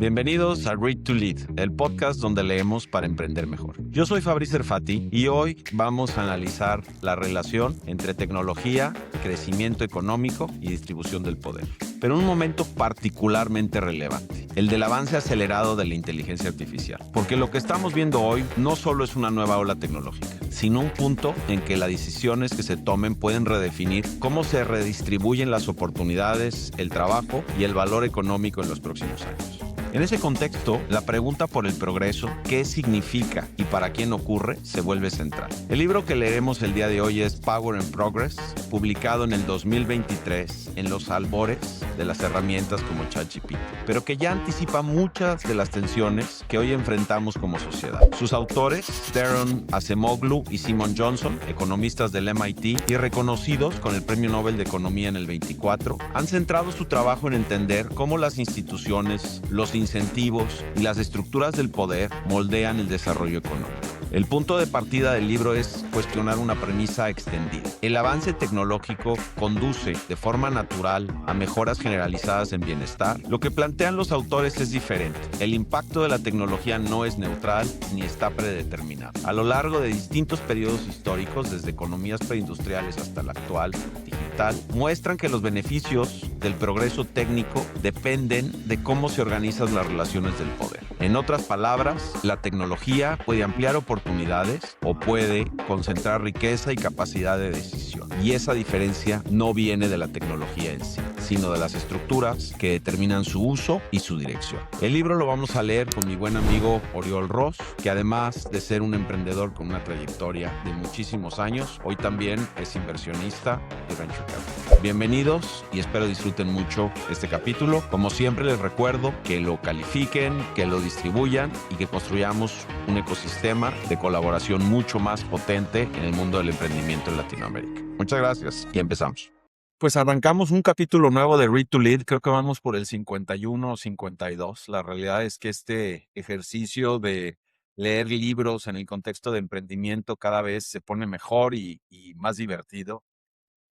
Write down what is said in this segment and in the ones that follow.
Bienvenidos a Read to Lead, el podcast donde leemos para emprender mejor. Yo soy Fabri Serfati y hoy vamos a analizar la relación entre tecnología, crecimiento económico y distribución del poder. Pero en un momento particularmente relevante, el del avance acelerado de la inteligencia artificial. Porque lo que estamos viendo hoy no solo es una nueva ola tecnológica, sino un punto en que las decisiones que se tomen pueden redefinir cómo se redistribuyen las oportunidades, el trabajo y el valor económico en los próximos años. En ese contexto, la pregunta por el progreso, qué significa y para quién ocurre, se vuelve central. El libro que leeremos el día de hoy es Power and Progress, publicado en el 2023 en los albores de las herramientas como ChatGPT, pero que ya anticipa muchas de las tensiones que hoy enfrentamos como sociedad. Sus autores, Daron Acemoglu y Simon Johnson, economistas del MIT y reconocidos con el Premio Nobel de Economía en el 24, han centrado su trabajo en entender cómo las instituciones, los incentivos y las estructuras del poder moldean el desarrollo económico. El punto de partida del libro es cuestionar una premisa extendida. El avance tecnológico conduce de forma natural a mejoras generalizadas en bienestar. Lo que plantean los autores es diferente. El impacto de la tecnología no es neutral ni está predeterminado. A lo largo de distintos periodos históricos, desde economías preindustriales hasta la actual, digital, muestran que los beneficios del progreso técnico dependen de cómo se organizan las relaciones del poder. En otras palabras, la tecnología puede ampliar oportunidades o puede concentrar riqueza y capacidad de decisión. Y esa diferencia no viene de la tecnología en sí, sino de las estructuras que determinan su uso y su dirección. El libro lo vamos a leer con mi buen amigo Oriol Ros, que además de ser un emprendedor con una trayectoria de muchísimos años, hoy también es inversionista y venture capital. Bienvenidos y espero disfruten mucho este capítulo. Como siempre les recuerdo que lo califiquen, que lo distribuyan y que construyamos un ecosistema de colaboración mucho más potente en el mundo del emprendimiento en Latinoamérica. Muchas gracias y empezamos. Pues arrancamos un capítulo nuevo de Read to Lead. Creo que vamos por el 51 o 52. La realidad es que este ejercicio de leer libros en el contexto de emprendimiento cada vez se pone mejor y más divertido.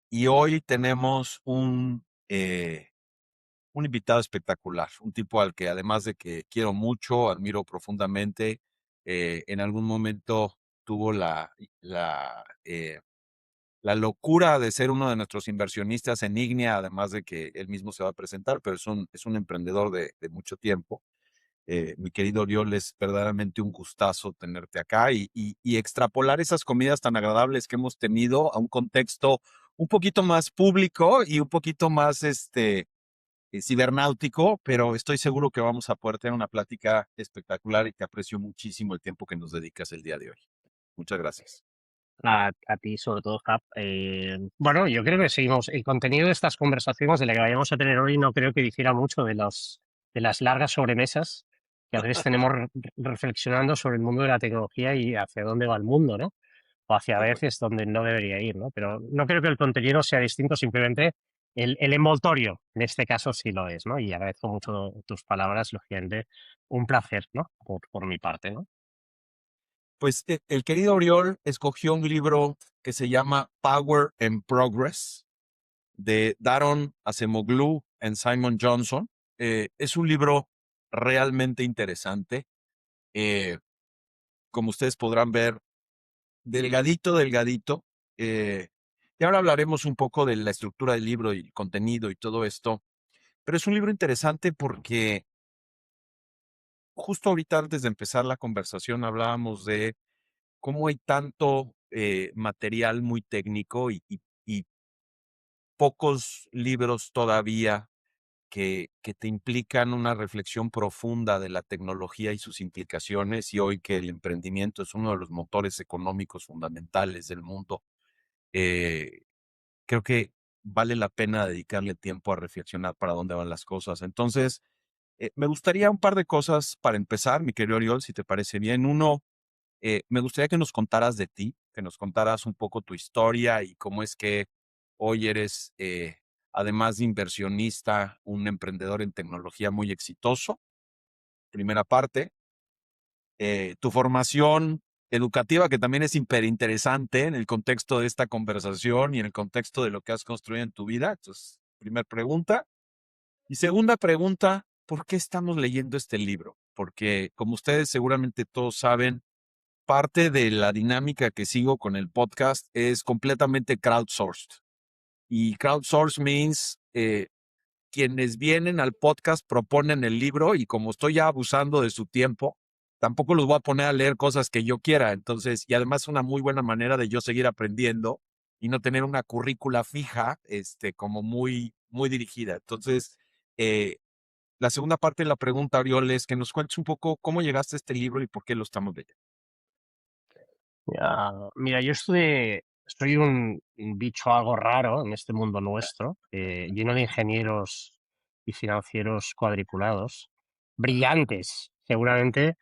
Y hoy tenemos un invitado espectacular, un tipo al que además de que quiero mucho, admiro profundamente, en algún momento tuvo la locura de ser uno de nuestros inversionistas en Ignea, además de que él mismo se va a presentar, pero es un emprendedor de mucho tiempo. Mi querido Oriol, es verdaderamente un gustazo tenerte acá y extrapolar esas comidas tan agradables que hemos tenido a un contexto un poquito más público y un poquito más cibernáutico, pero estoy seguro que vamos a poder tener una plática espectacular y te aprecio muchísimo el tiempo que nos dedicas el día de hoy. Muchas gracias. A ti, sobre todo, Jap. Bueno, yo creo que seguimos. El contenido de estas conversaciones de la que vayamos a tener hoy no creo que difiera mucho de las largas sobremesas que a veces tenemos reflexionando sobre el mundo de la tecnología y hacia dónde va el mundo, ¿no? O hacia Correcto. veces donde no debería ir, ¿no? Pero no creo que el contenido sea distinto, simplemente el envoltorio, en este caso sí lo es, ¿no? Y agradezco mucho tus palabras, lógicamente, un placer, ¿no? Por mi parte, ¿no? Pues el querido Oriol escogió un libro que se llama Power and Progress de Daron Acemoglu y Simon Johnson. Es un libro realmente interesante. Eh, Como ustedes podrán ver, delgadito, delgadito. eh, y ahora hablaremos un poco de la estructura del libro y el contenido y todo esto. Pero es un libro interesante porque justo ahorita antes de empezar la conversación hablábamos de cómo hay tanto material muy técnico y pocos libros todavía que te implican una reflexión profunda de la tecnología y sus implicaciones, y hoy que el emprendimiento es uno de los motores económicos fundamentales del mundo, eh, creo que vale la pena dedicarle tiempo a reflexionar para dónde van las cosas. Entonces, me gustaría un par de cosas para empezar, mi querido Oriol, si te parece bien. Uno, me gustaría que nos contaras de ti, que nos contaras un poco tu historia y cómo es que hoy eres, además de inversionista, un emprendedor en tecnología muy exitoso. Primera parte. Tu formación educativa, que también es interesante en el contexto de esta conversación y en el contexto de lo que has construido en tu vida. Entonces, primera pregunta. Y segunda pregunta, ¿por qué estamos leyendo este libro? Porque, como ustedes seguramente todos saben, parte de la dinámica que sigo con el podcast es completamente crowdsourced. Y crowdsourced means quienes vienen al podcast proponen el libro y como estoy ya abusando de su tiempo, tampoco los voy a poner a leer cosas que yo quiera. Entonces, y además es una muy buena manera de yo seguir aprendiendo y no tener una currícula fija, como muy dirigida. Entonces, eh, la segunda parte de la pregunta, Oriol, es que nos cuentes un poco cómo llegaste a este libro y por qué lo estamos leyendo. Ya, mira, soy un bicho algo raro en este mundo nuestro, lleno de ingenieros y financieros cuadriculados, brillantes, seguramente.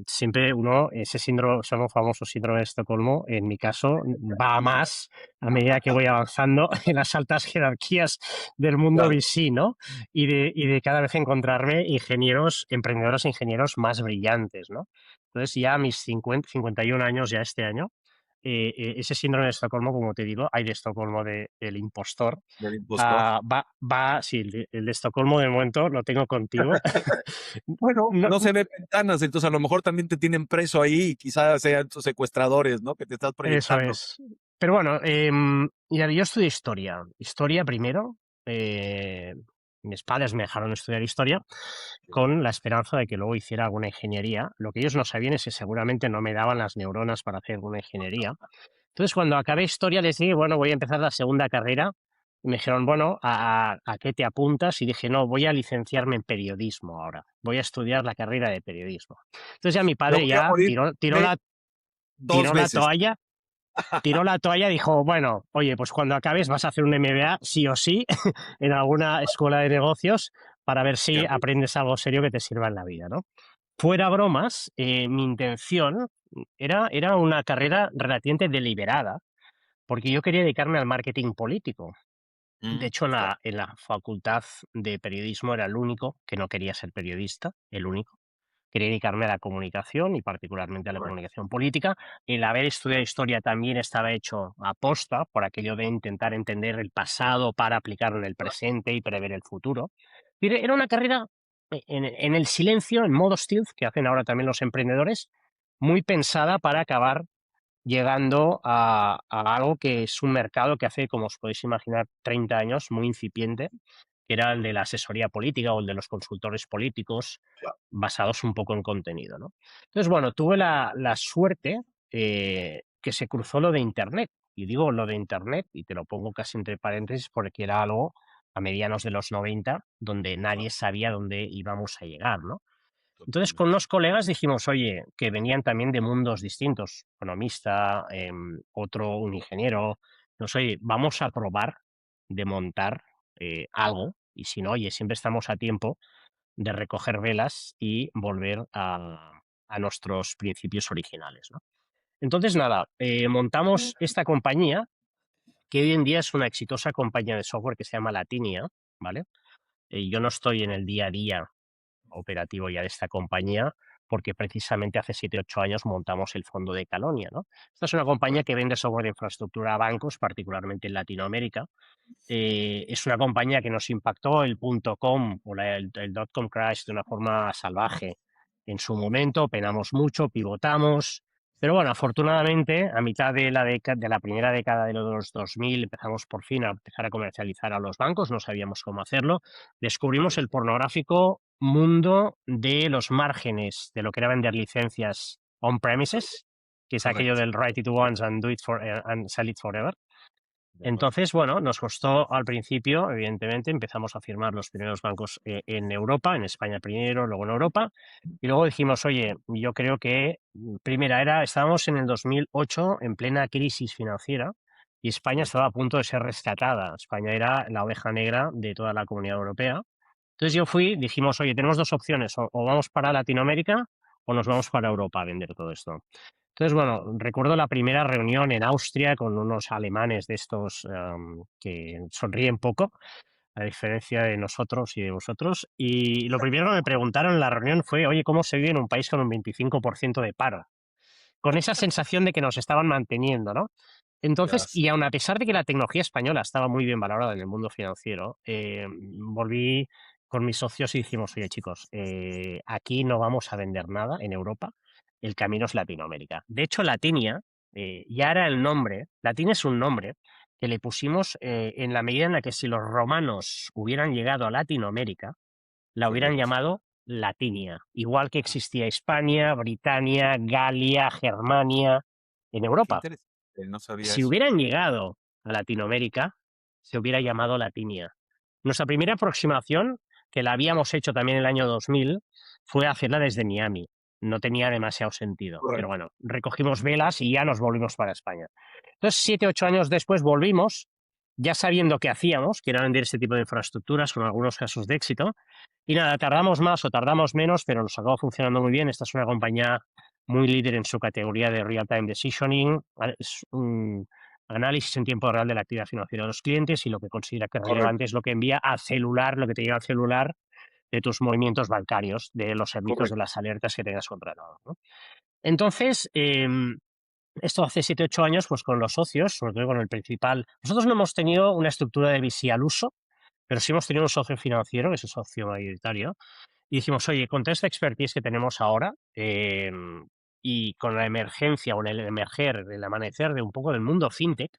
Siempre ese síndrome, ese famoso síndrome de Estocolmo, en mi caso, va a más a medida que voy avanzando en las altas jerarquías del mundo Claro. VC, ¿no? Y de cada vez encontrarme ingenieros, emprendedores e ingenieros más brillantes, ¿no? Entonces ya a mis 51 años, ya este año, ese síndrome de Estocolmo, como te digo, hay de Estocolmo del impostor. Del impostor. Sí, el de Estocolmo de momento lo tengo contigo. Bueno, No, no se ven ventanas, entonces a lo mejor también te tienen preso ahí y quizás sean tus secuestradores, ¿no? Que te estás Eso proyectando. es. Pero bueno, mira, yo estudié historia. Historia primero. eh, Mis padres me dejaron estudiar historia con la esperanza de que luego hiciera alguna ingeniería. Lo que ellos no sabían es que seguramente no me daban las neuronas para hacer alguna ingeniería. Entonces, cuando acabé historia, les dije, bueno, voy a empezar la segunda carrera. Y me dijeron, bueno, ¿a qué te apuntas? Y dije, no, voy a licenciarme en periodismo ahora. Voy a estudiar la carrera de periodismo. Entonces ya mi Me padre voy a ya morir tiró de la, dos tiró la veces. toalla dijo, bueno, oye, pues cuando acabes vas a hacer un MBA sí o sí en alguna escuela de negocios para ver Ya si ves. aprendes algo serio que te sirva en la vida, ¿no? Fuera bromas, mi intención era una carrera relativamente deliberada, porque yo quería dedicarme al marketing político. De hecho, en Claro, la facultad de periodismo era el único que no quería ser periodista, el único. Quería dedicarme a la comunicación y particularmente a la correcto. comunicación política. El haber estudiado historia también estaba hecho a posta por aquello de intentar entender el pasado para aplicarlo en el presente y prever el futuro. Era una carrera en el silencio, en modo stealth, que hacen ahora también los emprendedores, muy pensada para acabar llegando a algo que es un mercado que hace, como os podéis imaginar, 30 años, muy incipiente, que era el de la asesoría política o el de los consultores políticos, Claro. basados un poco en contenido, ¿no? Entonces, bueno, tuve la suerte que se cruzó lo de Internet. Y digo lo de Internet, y te lo pongo casi entre paréntesis, porque era algo a medianos de los 90 donde nadie sabía dónde íbamos a llegar, ¿no? Entonces, con Totalmente. unos colegas dijimos, oye, que venían también de mundos distintos, economista, otro, un ingeniero, nos oye, vamos a probar de montar algo, y si no, oye, siempre estamos a tiempo de recoger velas y volver a nuestros principios originales, ¿no? Entonces, nada, montamos esta compañía, que hoy en día es una exitosa compañía de software que se llama Latinia, ¿vale? Yo no estoy en el día a día operativo ya de esta compañía, porque precisamente hace 7 u 8 años montamos el fondo de Calonia, ¿no? Esta es una compañía que vende software de infraestructura a bancos, particularmente en Latinoamérica. Es una compañía que nos impactó el punto .com o el .com crash de una forma salvaje. En su momento penamos mucho, pivotamos, pero bueno, afortunadamente a mitad de la primera década de los 2000 empezamos por fin a empezar a comercializar a los bancos, no sabíamos cómo hacerlo. Descubrimos el pornográfico mundo de los márgenes de lo que era vender licencias on-premises, que es aquello Correcto. del write it once and and sell it forever. De acuerdo. Entonces, bueno, nos costó al principio, evidentemente, empezamos a firmar los primeros bancos en Europa, en España primero, luego en Europa, y luego dijimos, oye, yo creo que estábamos en el 2008 en plena crisis financiera y España estaba a punto de ser rescatada. España era la oveja negra de toda la comunidad europea. Entonces dijimos, oye, tenemos dos opciones, o vamos para Latinoamérica o nos vamos para Europa a vender todo esto. Entonces, bueno, recuerdo la primera reunión en Austria con unos alemanes de estos que sonríen poco, a diferencia de nosotros y de vosotros. Y lo primero que me preguntaron en la reunión fue, oye, ¿cómo se vive en un país con un 25% de paro? Con esa sensación de que nos estaban manteniendo, ¿no? Ya Entonces, sé. y aun a pesar de que la tecnología española estaba muy bien valorada en el mundo financiero, volví con mis socios y dijimos, oye chicos, aquí no vamos a vender nada en Europa, el camino es Latinoamérica. De hecho, Latinia ya era el nombre, Latinia es un nombre que le pusimos en la medida en la que si los romanos hubieran llegado a Latinoamérica, la hubieran Correcto. llamado Latinia, igual que existía Hispania, Britania, Galia, Germania en Qué Europa. interesante, no sabía Si eso. hubieran llegado a Latinoamérica, se hubiera llamado Latinia. Nuestra primera aproximación, que la habíamos hecho también en el año 2000, fue hacerla desde Miami. No tenía demasiado sentido, pero Correcto. bueno, recogimos velas y ya nos volvimos para España. Entonces, 7, 8 años después volvimos, ya sabiendo qué hacíamos, que era vender este tipo de infraestructuras con algunos casos de éxito. Y nada, tardamos más o tardamos menos, pero nos acabó funcionando muy bien. Esta es una compañía muy líder en su categoría de real-time decisioning. Es un análisis en tiempo real de la actividad financiera de los clientes y lo que considera que es relevante Correcto. es lo que envía al celular, lo que te llega al celular de tus movimientos bancarios, de los servicios de Correcto. las alertas que tengas contratados, ¿no? Entonces, esto hace 7, 8 años, pues con los socios, sobre todo con el principal. Nosotros no hemos tenido una estructura de VC al uso, pero sí hemos tenido un socio financiero, que es el socio mayoritario, y dijimos, oye, con toda esta expertise que tenemos ahora y con la emergencia o el emerger, el amanecer de un poco del mundo fintech,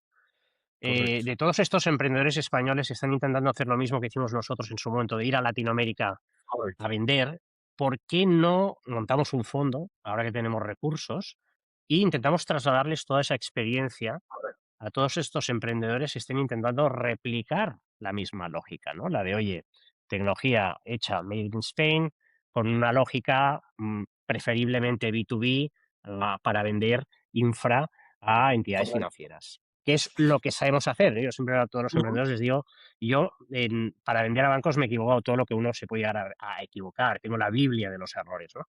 Correcto. de todos estos emprendedores españoles que están intentando hacer lo mismo que hicimos nosotros en su momento, de ir a Latinoamérica Correcto. a vender, ¿por qué no montamos un fondo, ahora que tenemos recursos, e intentamos trasladarles toda esa experiencia a todos estos emprendedores que estén intentando replicar la misma lógica, ¿no? La de, oye, tecnología hecha made in Spain, con una lógica preferiblemente B2B para vender infra a entidades Correcto. financieras, que es lo que sabemos hacer, ¿eh? Yo siempre a todos los Ujú. emprendedores les digo, yo para vender a bancos me he equivocado todo lo que uno se puede llegar a equivocar, tengo la Biblia de los errores, ¿no?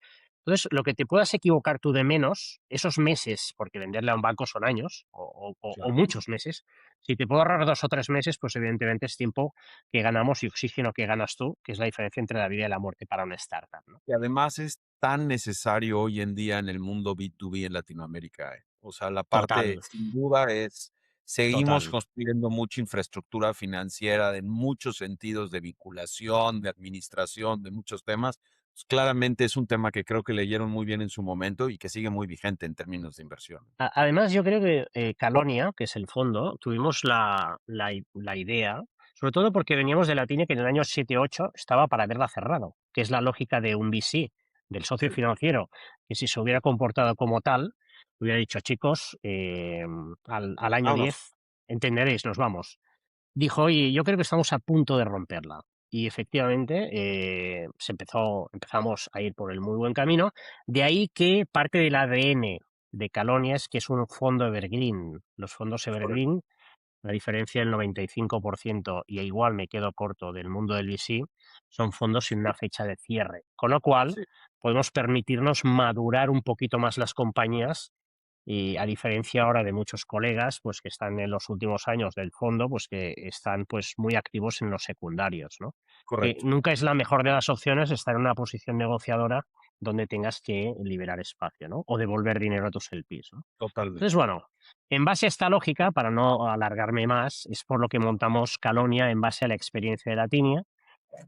Entonces, lo que te puedas equivocar tú de menos, esos meses, porque venderle a un banco son años o Claro. muchos meses, si te puedo ahorrar 2 o 3 meses, pues evidentemente es tiempo que ganamos y oxígeno que ganas tú, que es la diferencia entre la vida y la muerte para una startup, ¿no? Y además es tan necesario hoy en día en el mundo B2B en Latinoamérica, eh. O sea, la parte, Total, sin duda, es seguimos total. construyendo mucha infraestructura financiera en muchos sentidos de vinculación, de administración, de muchos temas. Pues, claramente es un tema que creo que leyeron muy bien en su momento y que sigue muy vigente en términos de inversión. Además, yo creo que Calonia, que es el fondo, tuvimos la idea, sobre todo porque veníamos de la TINE que en el año 7 8 estaba para haberla cerrado, que es la lógica de un VC, del socio Sí. financiero, que si se hubiera comportado como tal, hubiera dicho, chicos, al año Vámonos. 10 entenderéis, nos vamos. Dijo, oye, yo creo que estamos a punto de romperla. Y efectivamente empezamos a ir por el muy buen camino. De ahí que parte del ADN de Calonia es que es un fondo evergreen. Los fondos Correcto. evergreen, la diferencia del 95%, y igual me quedo corto del mundo del VC, son fondos sin una fecha de cierre. Con lo cual, Sí, podemos permitirnos madurar un poquito más las compañías y a diferencia ahora de muchos colegas, pues que están en los últimos años del fondo, pues que están pues muy activos en los secundarios, ¿no? Que correcto. nunca es la mejor de las opciones estar en una posición negociadora donde tengas que liberar espacio, ¿no? O devolver dinero a tus LPs, ¿no? Entonces, Totalmente. bueno, en base a esta lógica, para no alargarme más, es por lo que montamos Calonia en base a la experiencia de Latinia,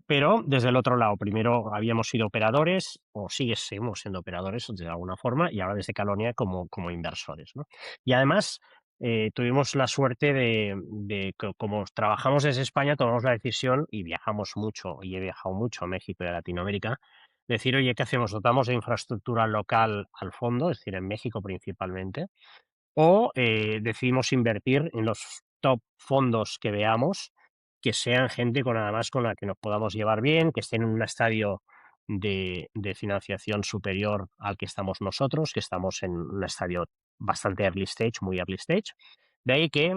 pero desde el otro lado, primero habíamos sido operadores, o seguimos siendo operadores de alguna forma, y ahora desde Calonia como inversores, ¿no? Y además tuvimos la suerte de que como trabajamos desde España, tomamos la decisión y viajamos mucho, y he viajado mucho a México y a Latinoamérica, decir, oye, ¿qué hacemos? ¿Dotamos de infraestructura local al fondo, es decir, en México principalmente? O decidimos invertir en los top fondos que veamos, que sean gente con además con la que nos podamos llevar bien, que estén en un estadio de financiación superior al que estamos nosotros, que estamos en un estadio bastante early stage, muy early stage. De ahí que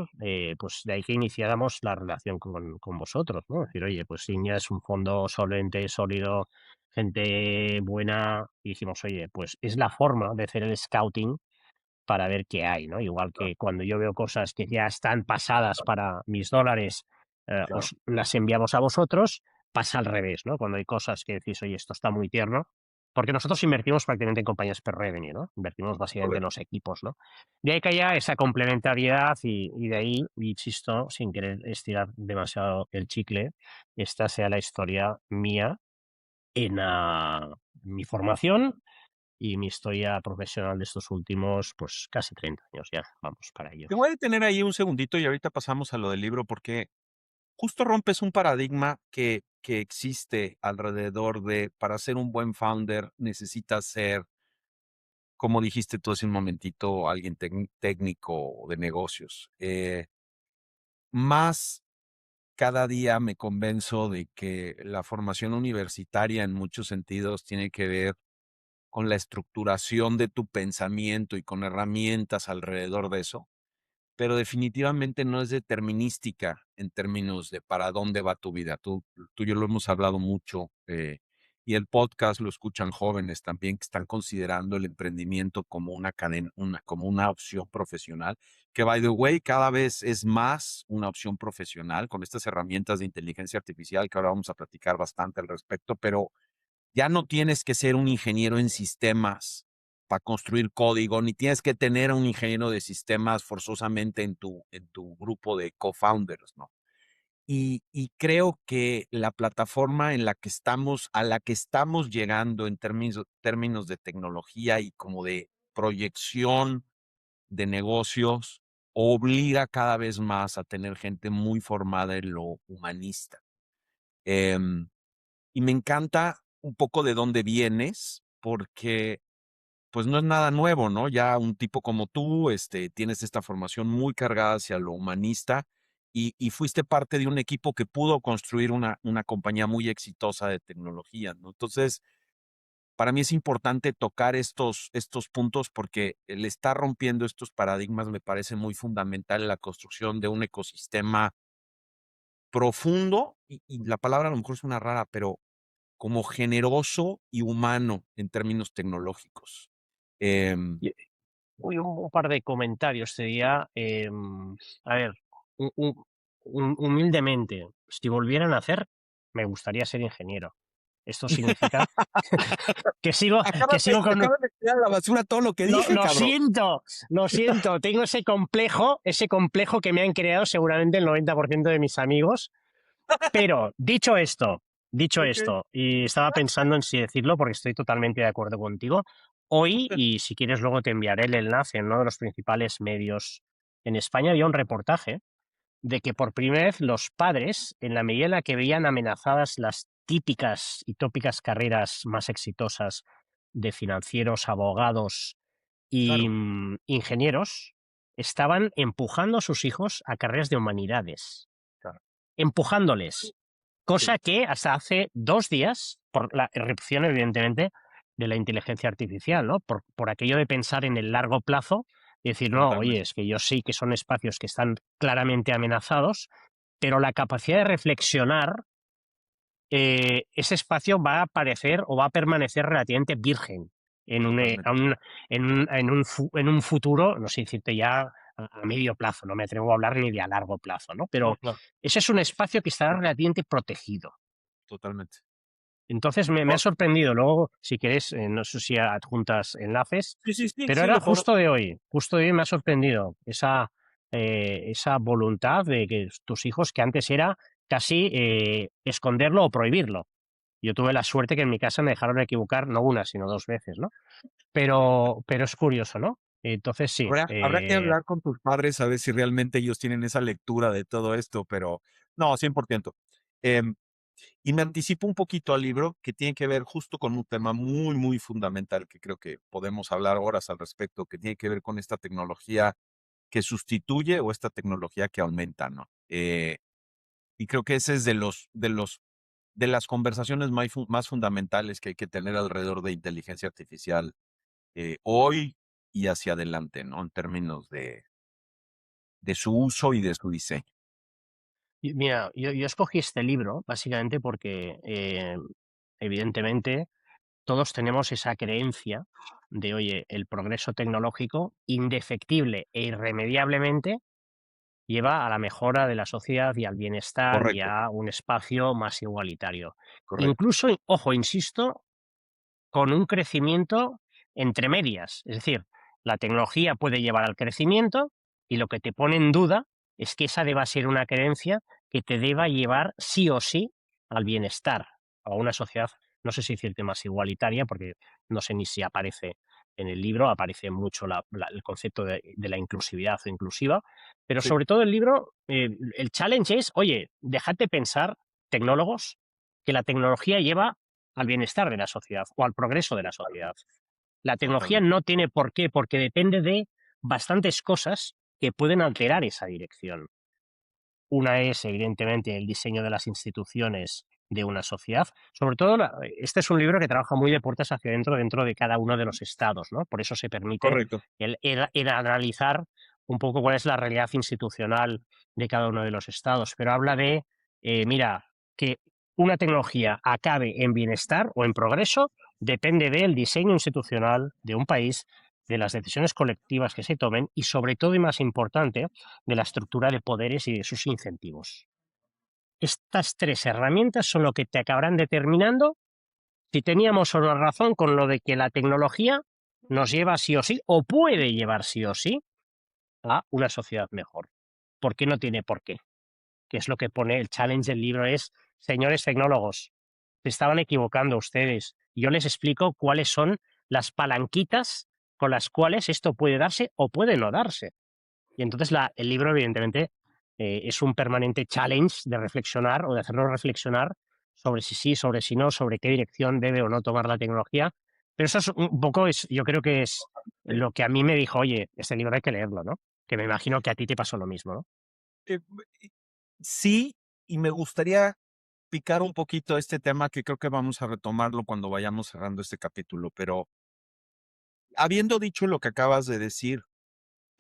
iniciáramos la relación con vosotros, ¿no? Decir, oye, pues Iña es un fondo solvente, sólido, gente buena, y dijimos, oye, pues es la forma de hacer el scouting para ver qué hay, ¿no? Igual Claro, que cuando yo veo cosas que ya están pasadas para mis dólares, claro. os las enviamos a vosotros, pasa al revés, ¿no? Cuando hay cosas que decís, oye, esto está muy tierno, porque nosotros invertimos prácticamente en compañías per revenue, ¿no? Invertimos básicamente en Correcto. los equipos, ¿no? De ahí que haya esa complementariedad y de ahí, insisto, sin querer estirar demasiado el chicle, esta sea la historia mía en mi formación y mi historia profesional de estos últimos, pues casi 30 años ya, vamos para ello. Te voy a detener ahí un segundito y ahorita pasamos a lo del libro, porque justo rompes un paradigma que existe alrededor de, para ser un buen founder, necesitas ser, como dijiste tú hace un momentito, alguien técnico de negocios. Más cada día me convenzo de que la formación universitaria en muchos sentidos tiene que ver con la estructuración de tu pensamiento y con herramientas alrededor de eso, pero definitivamente no es determinística en términos de para dónde va tu vida. Tú y yo lo hemos hablado mucho, y el podcast lo escuchan jóvenes también que están considerando el emprendimiento como una cadena, como una opción profesional, que by the way, cada vez es más una opción profesional con estas herramientas de inteligencia artificial que ahora vamos a platicar bastante al respecto, pero ya no tienes que ser un ingeniero en sistemas para construir código, ni tienes que tener a un ingeniero de sistemas forzosamente en tu grupo de co-founders, ¿no? Y creo que la plataforma en la que estamos, a la que estamos llegando en términos de tecnología y como de proyección de negocios, obliga cada vez más a tener gente muy formada en lo humanista. Em, y me encanta un poco de dónde vienes, porque pues no es nada nuevo, ¿no? Ya un tipo como tú, tienes esta formación muy cargada hacia lo humanista y fuiste parte de un equipo que pudo construir una compañía muy exitosa de tecnología, ¿no? Entonces, para mí es importante tocar estos puntos porque el estar rompiendo estos paradigmas me parece muy fundamental en la construcción de un ecosistema profundo y la palabra a lo mejor es una rara, pero como generoso y humano en términos tecnológicos. Em, Y- un par de comentarios sería, a ver, un- un- humildemente, si volvieran a hacer, me gustaría ser ingeniero. Esto significa que sigo, que sigo con, acabas de tirar a la basura todo lo que Lo, dije, cabrón. lo siento, tengo ese complejo que me han creado seguramente el 90% de mis amigos, pero dicho Ok. esto, y estaba pensando en si decirlo porque estoy totalmente de acuerdo contigo, hoy, y si quieres luego te enviaré el enlace en uno de los principales medios en España, había un reportaje de que por primera vez los padres, en la medida en la que veían amenazadas las típicas y tópicas carreras más exitosas de financieros, abogados, y Claro, ingenieros, estaban empujando a sus hijos a carreras de humanidades, claro. empujándoles, Sí, cosa que hasta hace 2 días, por la irrupción evidentemente de la inteligencia artificial, ¿no? Por aquello de pensar en el largo plazo y decir, no, oye, totalmente. es que yo sí que son espacios que están claramente amenazados, pero la capacidad de reflexionar, ese espacio va a aparecer o va a permanecer relativamente virgen en Totalmente. en un futuro, no sé decirte ya a medio plazo, no me atrevo a hablar ni de a largo plazo, ¿no? No, Pero claro, ese es un espacio que estará relativamente protegido. totalmente. Entonces me ha Oh, sorprendido. Luego, si quieres, no sé si adjuntas enlaces, sí, sí, sí, pero sí, era mejor. justo de hoy me ha sorprendido esa voluntad de que tus hijos, que antes era casi esconderlo o prohibirlo. Yo tuve la suerte que en mi casa me dejaron equivocar no una, sino 2 veces, ¿no? Pero es curioso, ¿no? Entonces sí, Habrá que hablar con tus padres a ver si realmente ellos tienen esa lectura de todo esto, pero no, 100%. Em, y me anticipo un poquito al libro que tiene que ver justo con un tema muy, muy fundamental que creo que podemos hablar horas al respecto, que tiene que ver con esta tecnología que sustituye o esta tecnología que aumenta, ¿no? Y creo que ese es de las conversaciones más fundamentales que hay que tener alrededor de inteligencia artificial, hoy y hacia adelante, ¿no? En términos de su uso y de su diseño. mira, yo escogí este libro básicamente porque evidentemente todos tenemos esa creencia de, oye, el progreso tecnológico indefectible e irremediablemente lleva a la mejora de la sociedad y al bienestar y Correcto, a un espacio más igualitario. correcto. Incluso, ojo, insisto, con un crecimiento entre medias. Es decir, la tecnología puede llevar al crecimiento y lo que te pone en duda es que esa deba ser una creencia que te deba llevar sí o sí al bienestar, a una sociedad, no sé si decirte más igualitaria, porque no sé ni si aparece en el libro, aparece mucho el concepto de la inclusividad o inclusiva, pero Sí, sobre todo el libro, el challenge es, oye, dejad pensar, tecnólogos, que la tecnología lleva al bienestar de la sociedad o al progreso de la sociedad. La tecnología totalmente. no tiene por qué, porque depende de bastantes cosas que pueden alterar esa dirección. Una es, evidentemente, el diseño de las instituciones de una sociedad. Sobre todo, este es un libro que trabaja muy de puertas hacia adentro, dentro de cada uno de los estados, ¿no? Por eso se permite Correcto. el analizar un poco cuál es la realidad institucional de cada uno de los estados. Pero habla de, mira, que una tecnología acabe en bienestar o en progreso depende del diseño institucional de un país, de las decisiones colectivas que se tomen y, sobre todo y más importante, de la estructura de poderes y de sus incentivos. Estas tres herramientas son lo que te acabarán determinando si teníamos o no razón con lo de que la tecnología nos lleva sí o sí, o puede llevar sí o sí, a una sociedad mejor. Porque no tiene por qué. Que es lo que pone el challenge del libro, es, señores tecnólogos, se estaban equivocando ustedes. Yo les explico cuáles son las palanquitas con las cuales esto puede darse o puede no darse. Y entonces el libro, evidentemente, es un permanente challenge de reflexionar o de hacernos reflexionar sobre si sí, sobre si no, sobre qué dirección debe o no tomar la tecnología. Pero eso es un poco, yo creo que es lo que a mí me dijo, oye, este libro hay que leerlo, ¿no? Que me imagino que a ti te pasó lo mismo, ¿no? Eh, sí, y me gustaría picar un poquito este tema que creo que vamos a retomarlo cuando vayamos cerrando este capítulo, pero habiendo dicho lo que acabas de decir,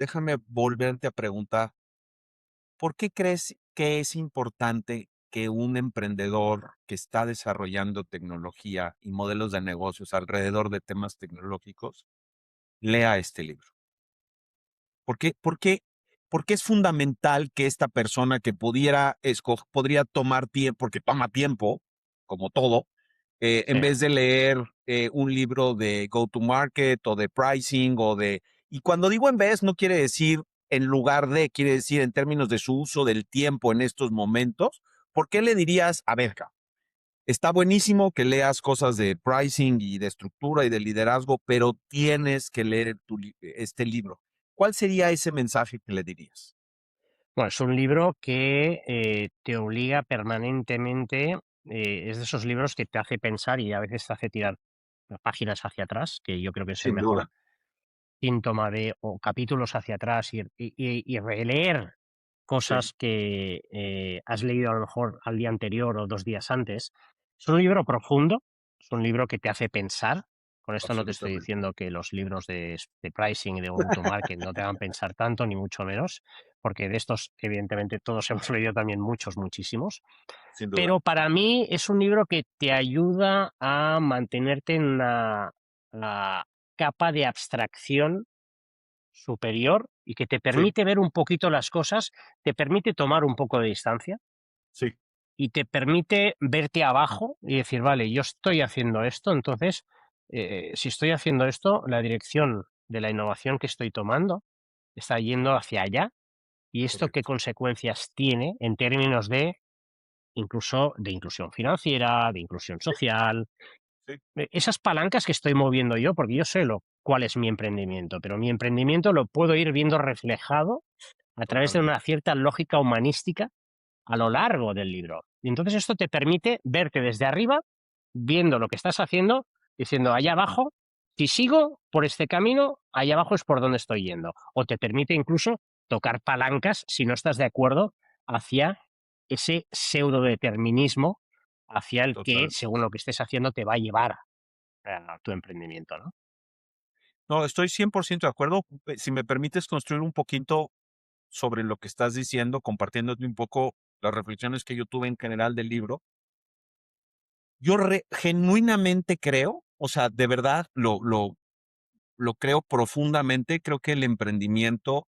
déjame volverte a preguntar, ¿por qué crees que es importante que un emprendedor que está desarrollando tecnología y modelos de negocios alrededor de temas tecnológicos lea este libro? ¿Por qué es fundamental que esta persona que podría tomar tiempo, porque toma tiempo, como todo, Sí. en vez de leer un libro de go-to-market o de pricing y cuando digo en vez, no quiere decir en lugar de, quiere decir en términos de su uso del tiempo en estos momentos, ¿por qué le dirías, a ver, está buenísimo que leas cosas de pricing y de estructura y de liderazgo, pero tienes que leer este libro? ¿Cuál sería ese mensaje que le dirías? Bueno, es un libro que te obliga permanentemente, es de esos libros que te hace pensar y a veces te hace tirar páginas hacia atrás, que yo creo que es el Sin mejor duda. síntoma de, o capítulos hacia atrás y releer Sí, cosas que has leído a lo mejor al día anterior o 2 días antes. Es un libro profundo, es un libro que te hace pensar. Con esto no te estoy absolutamente. diciendo que los libros de pricing y de go-to-market no te hagan pensar tanto, ni mucho menos, porque de estos, evidentemente, todos hemos leído también muchos, muchísimos. Sin duda. Pero para mí es un libro que te ayuda a mantenerte en una capa de abstracción superior y que te Sí, permite ver un poquito las cosas, te permite tomar un poco de distancia sí, y te permite verte abajo y decir, vale, yo estoy haciendo esto, entonces, si estoy haciendo esto, la dirección de la innovación que estoy tomando está yendo hacia allá y esto qué correcto. consecuencias tiene en términos de incluso de inclusión financiera, de inclusión social, Sí, esas palancas que estoy moviendo yo, porque yo sé cuál es mi emprendimiento, pero mi emprendimiento lo puedo ir viendo reflejado a través de una totalmente. cierta lógica humanística a lo largo del libro. Y entonces esto te permite verte desde arriba, viendo lo que estás haciendo, diciendo allá abajo, si sigo por este camino, allá abajo es por donde estoy yendo. O te permite incluso tocar palancas si no estás de acuerdo hacia ese pseudodeterminismo hacia el que, Totalmente. según lo que estés haciendo, te va a llevar a tu emprendimiento, ¿no? No, estoy 100% de acuerdo. Si me permites construir un poquito sobre lo que estás diciendo, compartiéndote un poco las reflexiones que yo tuve en general del libro. Yo genuinamente creo, o sea, de verdad lo creo profundamente, creo que el emprendimiento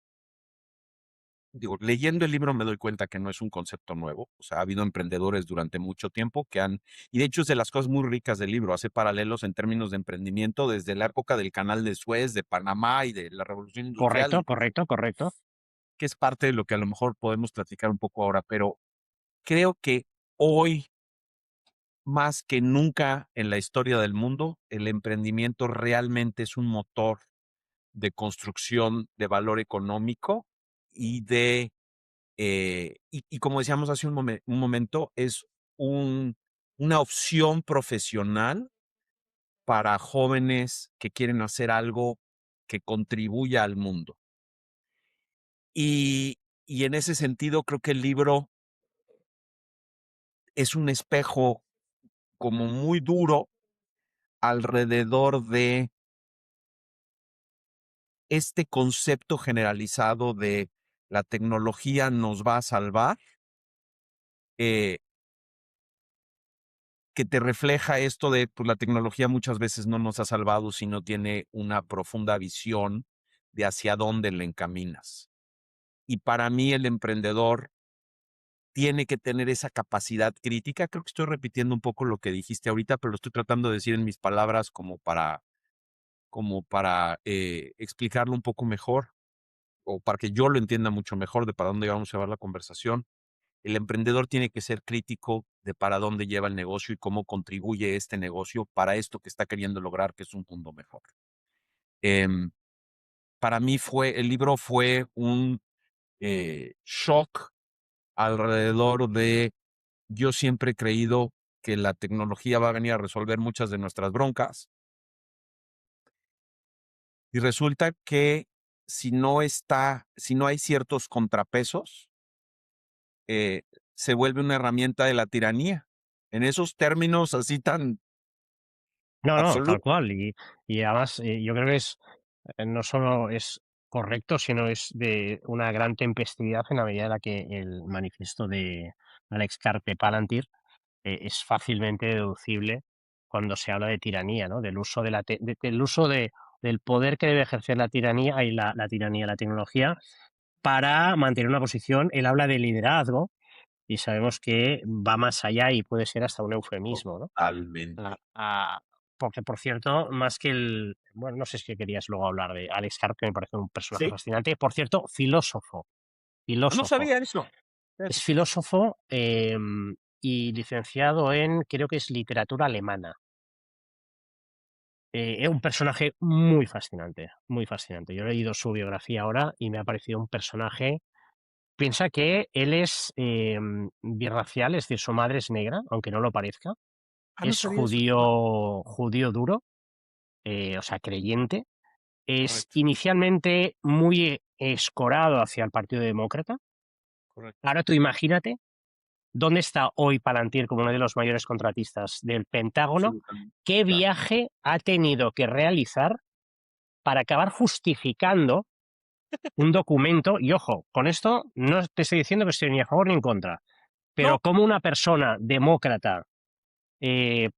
digo, leyendo el libro me doy cuenta que no es un concepto nuevo. O sea, ha habido emprendedores durante mucho tiempo que han, y de hecho es de las cosas muy ricas del libro, hace paralelos en términos de emprendimiento desde la época del Canal de Suez, de Panamá y de la Revolución Industrial, Correcto, incluso, correcto, correcto. que es parte de lo que a lo mejor podemos platicar un poco ahora, pero creo que hoy, más que nunca en la historia del mundo, el emprendimiento realmente es un motor de construcción de valor económico y de y como decíamos hace un momento, es un, una opción profesional para jóvenes que quieren hacer algo que contribuya al mundo. Y, y en ese sentido, creo que el libro es un espejo como muy duro alrededor de este concepto generalizado de la tecnología nos va a salvar, eh, que te refleja esto de pues, la tecnología muchas veces no nos ha salvado si no tiene una profunda visión de hacia dónde le encaminas. Y para mí el emprendedor tiene que tener esa capacidad crítica. Creo que estoy repitiendo un poco lo que dijiste ahorita, pero lo estoy tratando de decir en mis palabras como para explicarlo un poco mejor o para que yo lo entienda mucho mejor de para dónde vamos a llevar la conversación. El emprendedor tiene que ser crítico de para dónde lleva el negocio y cómo contribuye este negocio para esto que está queriendo lograr, que es un mundo mejor. Em, para mí el libro fue un shock alrededor de, yo siempre he creído que la tecnología va a venir a resolver muchas de nuestras broncas y resulta que si no hay ciertos contrapesos, eh, se vuelve una herramienta de la tiranía. En esos términos así tan No, no, tal absolutos. cual. Y además, yo creo que no solo es correcto, sino es de una gran tempestividad en la medida en la que el manifiesto de Alex Carpe Palantir es fácilmente deducible cuando se habla de tiranía, ¿no? Del uso del uso del poder que debe ejercer la tiranía y la tiranía, la tecnología, para mantener una posición. Él habla de liderazgo y sabemos que va más allá y puede ser hasta un eufemismo, ¿no? Totalmente. a- a- Porque, por cierto, más que bueno, no sé si querías luego hablar de Alex Carp, que me parece un personaje Sí. fascinante. Por cierto, filósofo, No filósofo. sabía eso. Es Fíjate. filósofo y licenciado en, creo que es literatura alemana. Es un personaje muy fascinante, muy fascinante. Yo he leído su biografía ahora y me ha parecido un personaje. Piensa que él es birracial, es decir, su madre es negra, aunque no lo parezca. Ah, no Es sabía eso. Wow. judío duro, o sea, creyente. Es Correcto, inicialmente muy escorado hacia el Partido Demócrata. correcto. Ahora tú imagínate dónde está hoy Palantir como uno de los mayores contratistas del Pentágono, Absolutamente. qué Claro. viaje ha tenido que realizar para acabar justificando un documento. Y ojo, con esto no te estoy diciendo que estoy ni a favor ni en contra, pero No, como una persona demócrata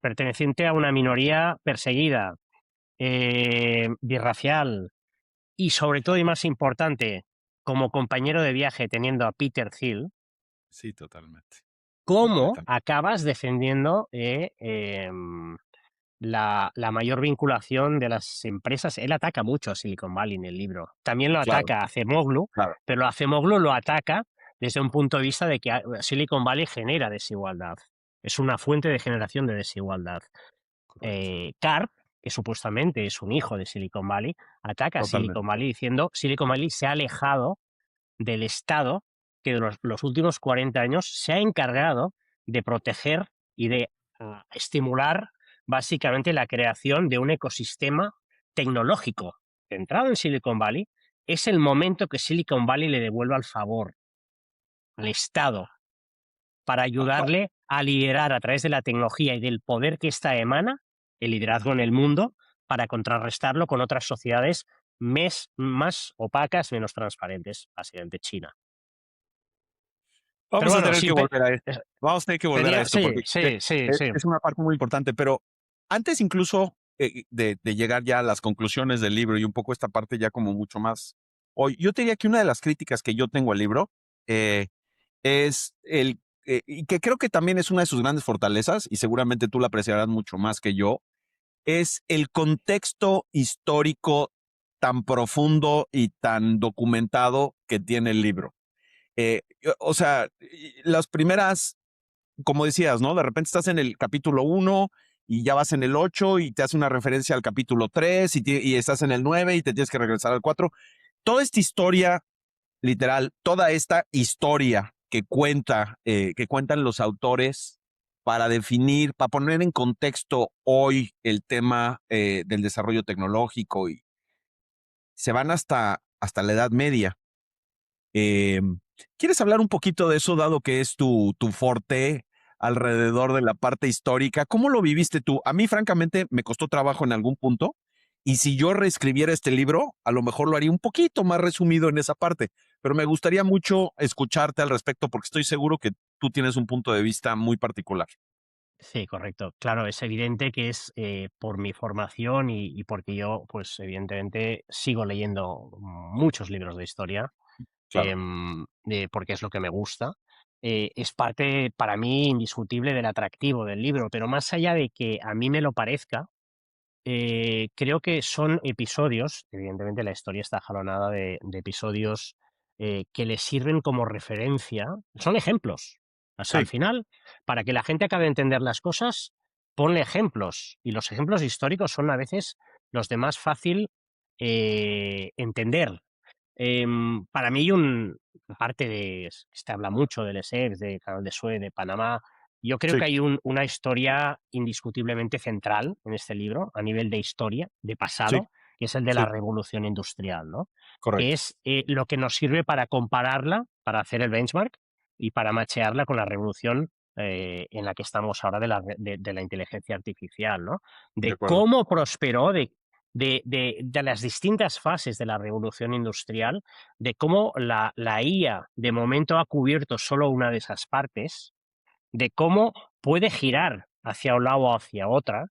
perteneciente a una minoría perseguida, birracial, y sobre todo y más importante, como compañero de viaje teniendo a Peter Thiel, sí, totalmente. ¿cómo Completamente. acabas defendiendo la mayor vinculación de las empresas? Él ataca mucho a Silicon Valley en el libro. También lo Claro, ataca a Acemoglu, claro. pero Acemoglu lo ataca desde un punto de vista de que Silicon Valley genera desigualdad. Es una fuente de generación de desigualdad. Correcto. Karp, que supuestamente es un hijo de Silicon Valley, ataca a Totalmente. Silicon Valley diciendo Silicon Valley se ha alejado del Estado que de los últimos 40 años se ha encargado de proteger y de estimular básicamente la creación de un ecosistema tecnológico centrado en Silicon Valley. Es el momento que Silicon Valley le devuelva el favor al Estado para Ajá. ayudarle a liderar a través de la tecnología y del poder que ésta emana, el liderazgo en el mundo, para contrarrestarlo con otras sociedades más opacas, menos transparentes, básicamente China. Pero Vamos a bueno, tener sí, que volver a esto. Vamos a tener que volver a esto sí, porque sí, sí, sí. es una parte muy importante, pero antes incluso de llegar ya a las conclusiones del libro y un poco esta parte ya como mucho más hoy. Yo te diría que una de las críticas que yo tengo al libro eh, es y que creo que también es una de sus grandes fortalezas, y seguramente tú la apreciarás mucho más que yo, es el contexto histórico tan profundo y tan documentado que tiene el libro. O sea, las primeras, como decías, ¿no? De repente estás en el capítulo 1 y ya vas en el 8 y te hace una referencia al capítulo 3 y estás en el 9 y te tienes que regresar al 4. Toda esta historia, literal, toda esta historia que cuentan los autores para definir, para poner en contexto hoy el tema del desarrollo tecnológico y se van hasta la Edad Media. Eh, ¿Quieres hablar un poquito de eso, dado que es tu forte alrededor de la parte histórica? ¿Cómo lo viviste tú? A mí, francamente, me costó trabajo en algún punto. Y si yo reescribiera este libro, a lo mejor lo haría un poquito más resumido en esa parte. Pero me gustaría mucho escucharte al respecto porque estoy seguro que tú tienes un punto de vista muy particular. Sí, correcto. Claro, es evidente que es por mi formación y porque yo, pues evidentemente, sigo leyendo muchos libros de historia, Claro. porque es lo que me gusta. Es parte para mí indiscutible del atractivo del libro, pero más allá de que a mí me lo parezca, creo que son episodios, evidentemente la historia está jalonada de episodios que le sirven como referencia, son ejemplos. Hasta el Sí, final, para que la gente acabe de entender las cosas, ponle ejemplos. Y los ejemplos históricos son a veces los de más fácil entender. Para mí, aparte de, se habla mucho del ESEF, del Canal de Suez, de Panamá, yo creo sí, que hay una historia indiscutiblemente central en este libro, a nivel de historia, de sí, pasado, que es el de la sí, revolución industrial, ¿no? Que correcto. es lo que nos sirve para compararla, para hacer el benchmark y para machearla con la revolución en la que estamos ahora de la inteligencia artificial, ¿no? De De acuerdo. cómo prosperó, de las distintas fases de la revolución industrial, de cómo la IA de momento ha cubierto solo una de esas partes, de cómo puede girar hacia un lado o hacia otra,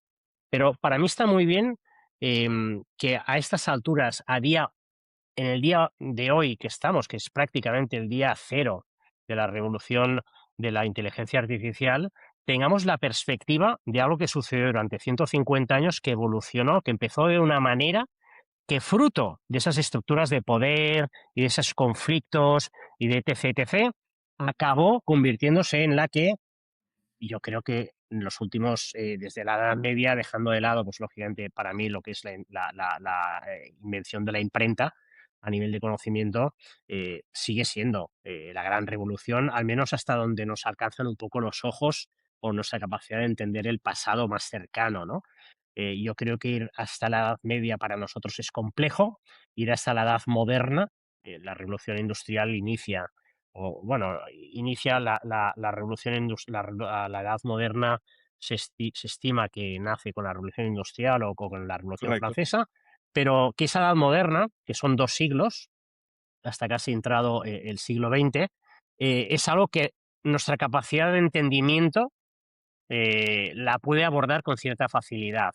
pero para mí está muy bien que a estas alturas, en el día de hoy que estamos, que es prácticamente el día cero de la revolución de la inteligencia artificial, tengamos la perspectiva de algo que sucedió durante 150 años, que evolucionó, que empezó de una manera que fruto de esas estructuras de poder y de esos conflictos y de etc., acabó convirtiéndose en la que yo creo que en los últimos, desde la Edad Media, dejando de lado, pues lógicamente, para mí lo que es la invención de la imprenta a nivel de conocimiento, sigue siendo la gran revolución, al menos hasta donde nos alcanzan un poco los ojos o nuestra capacidad de entender el pasado más cercano, ¿no? Yo creo que ir hasta la Edad Media para nosotros es complejo, ir hasta la Edad Moderna, la revolución industrial inicia, o bueno, inicia la revolución la Edad Moderna se estima que nace con la revolución industrial o con la revolución Correcto. francesa, pero que esa Edad Moderna, que son 2 siglos, hasta casi entrado el siglo XX, es algo que nuestra capacidad de entendimiento la puede abordar con cierta facilidad.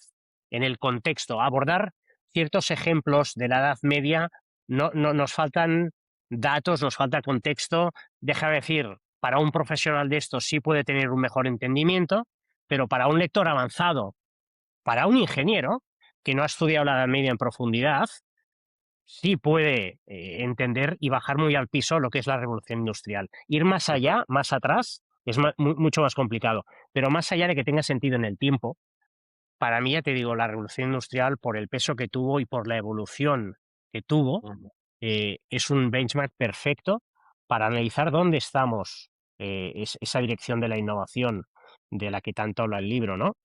En el contexto, abordar ciertos ejemplos de la Edad Media, no nos faltan datos, nos falta contexto. Deja de decir, para un profesional de esto sí puede tener un mejor entendimiento, pero para un lector avanzado, para un ingeniero que no ha estudiado la Edad Media en profundidad, sí puede entender y bajar muy al piso lo que es la revolución industrial. Ir más De acuerdo. allá, más atrás, es mucho más complicado. Pero más allá de que tenga sentido en el tiempo, para mí, ya te digo, la revolución industrial, por el peso que tuvo y por la evolución que tuvo, Ujú. es un benchmark perfecto para analizar dónde estamos, esa dirección de la innovación de la que tanto habla el libro, ¿no?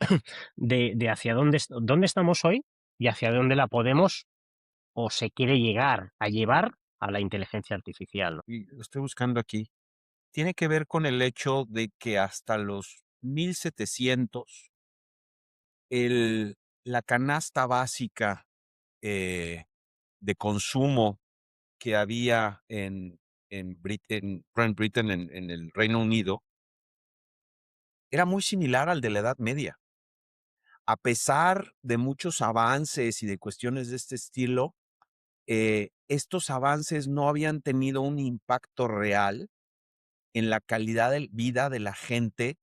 De hacia dónde estamos hoy y hacia dónde la podemos o se quiere llegar a llevar a la inteligencia artificial, ¿no? Y lo estoy buscando aquí. Tiene que ver con el hecho de que hasta los 1700 la canasta básica eh, de consumo que había en Great Britain, en el Reino Unido, era muy similar al de la Edad Media. A pesar de muchos avances y de cuestiones de este estilo, estos avances no habían tenido un impacto real en la calidad de vida de la gente,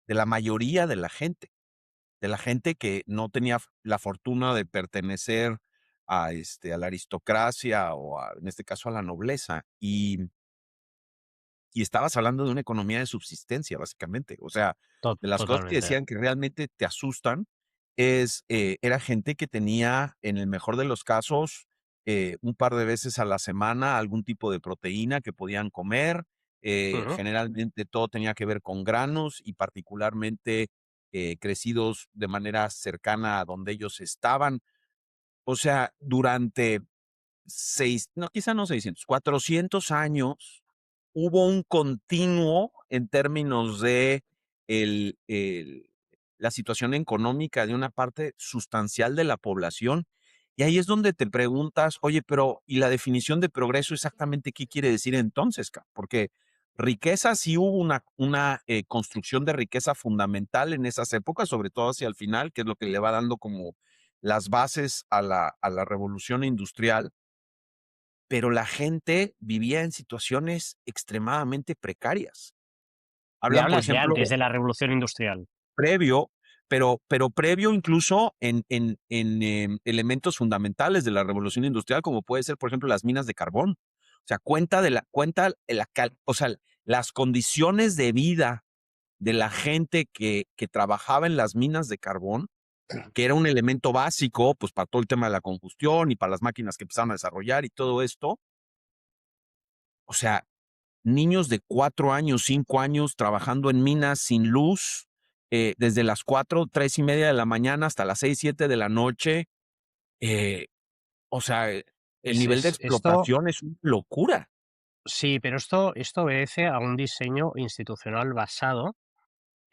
de la mayoría de la gente que no tenía la fortuna de pertenecer a la aristocracia o en este caso a la nobleza. Y estabas hablando de una economía de subsistencia, básicamente. O sea, de las cosas que Totalmente. decían que realmente te asustan era gente que tenía, en el mejor de los casos, un par de veces a la semana algún tipo de proteína que podían comer. Ujú. Generalmente todo tenía que ver con granos y particularmente crecidos de manera cercana a donde ellos estaban. O sea, durante no, quizá no 600, 400 años hubo un continuo en términos de el la situación económica de una parte sustancial de la población. Y ahí es donde te preguntas, oye, pero ¿y la definición de progreso exactamente qué quiere decir entonces? Porque riqueza sí hubo una construcción de riqueza fundamental en esas épocas, sobre todo hacia el final, que es lo que le va dando como las bases a la revolución industrial, pero la gente vivía en situaciones extremadamente precarias. Me Hablan, por hablas de ejemplo, antes de la revolución industrial. previo, pero previo incluso en elementos fundamentales de la revolución industrial, como puede ser, por ejemplo, las minas de carbón. O sea, o sea, las condiciones de vida de la gente que trabajaba en las minas de carbón, que era un elemento básico, pues para todo el tema de la combustión y para las máquinas que empezaron a desarrollar y todo esto. O sea, niños de 4 años, 5 años trabajando en minas sin luz, desde las 4, 3:30 de la mañana hasta las 6, 7 de la noche. Eh, o sea, el nivel de Esto, explotación es una locura. sí, pero esto obedece a un diseño institucional basado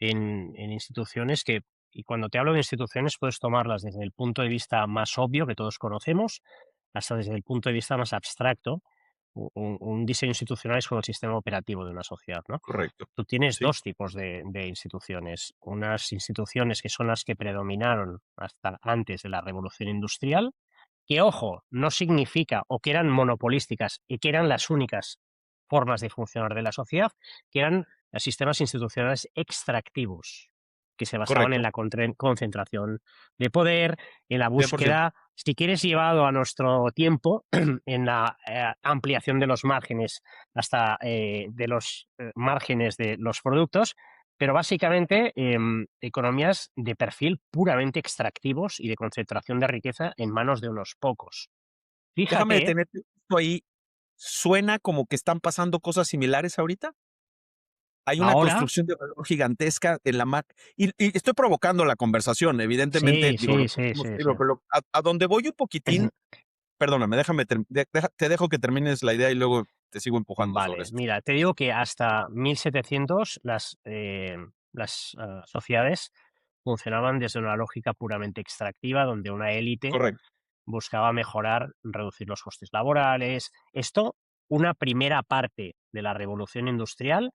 en instituciones que, y cuando te hablo de instituciones, puedes tomarlas desde el punto de vista más obvio que todos conocemos, hasta desde el punto de vista más abstracto. Un diseño institucional es como el sistema operativo de una sociedad, ¿no? Correcto. Tú tienes Sí, dos tipos de instituciones. Unas instituciones que son las que predominaron hasta antes de la revolución industrial, que, ojo, no significa, o que eran monopolísticas y que eran las únicas formas de funcionar de la sociedad, que eran sistemas institucionales extractivos, que se basaban en correcto. la concentración de poder, en la 100%. búsqueda, si quieres, llevado a nuestro tiempo, en la ampliación de los márgenes hasta de los márgenes de los productos, pero básicamente economías de perfil puramente extractivos y de concentración de riqueza en manos de unos pocos. Déjame Fíjate, detenerte justo ahí. ¿Suena como que están pasando cosas similares ahorita? Hay una ahora, construcción de valor gigantesca en la y estoy provocando la conversación, evidentemente, sí, digo, lo sí, que sí, hacemos, sí, sí. pero a donde voy un poquitín, perdóname, déjame te dejo que termines la idea y luego te sigo empujando sobre Vale, esto. mira, te digo que hasta 1700 las sociedades funcionaban desde una lógica puramente extractiva, donde una élite Correcto, buscaba mejorar, reducir los costes laborales. Esto, una primera parte de la revolución industrial,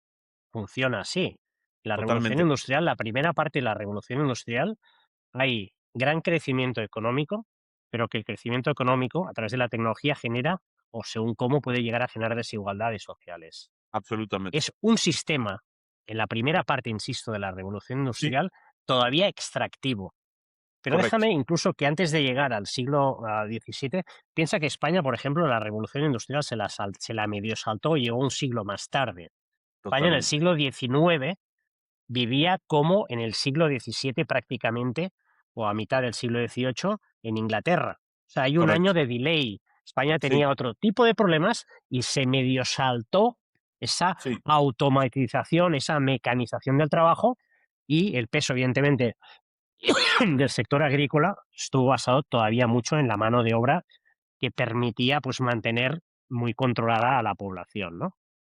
funciona así. La revolución totalmente. industrial, la primera parte de la revolución industrial, hay gran crecimiento económico, pero que el crecimiento económico, a través de la tecnología, genera, o según cómo puede llegar a generar desigualdades sociales. Absolutamente. Es un sistema, en la primera parte, insisto, de la revolución Sí, industrial, todavía extractivo. Pero correcto, déjame incluso que antes de llegar al siglo XVII, piensa que España, por ejemplo, la revolución industrial se la medio saltó y llegó un siglo más tarde. España en el totalmente. siglo XIX vivía como en el siglo XVII prácticamente, o a mitad del siglo XVIII, en Inglaterra. O sea, hay un año Correcto. de delay. España Sí, tenía otro tipo de problemas y se medio saltó esa sí, automatización, esa mecanización del trabajo, y el peso, evidentemente, del sector agrícola estuvo basado todavía mucho en la mano de obra que permitía, pues, mantener muy controlada a la población, ¿no?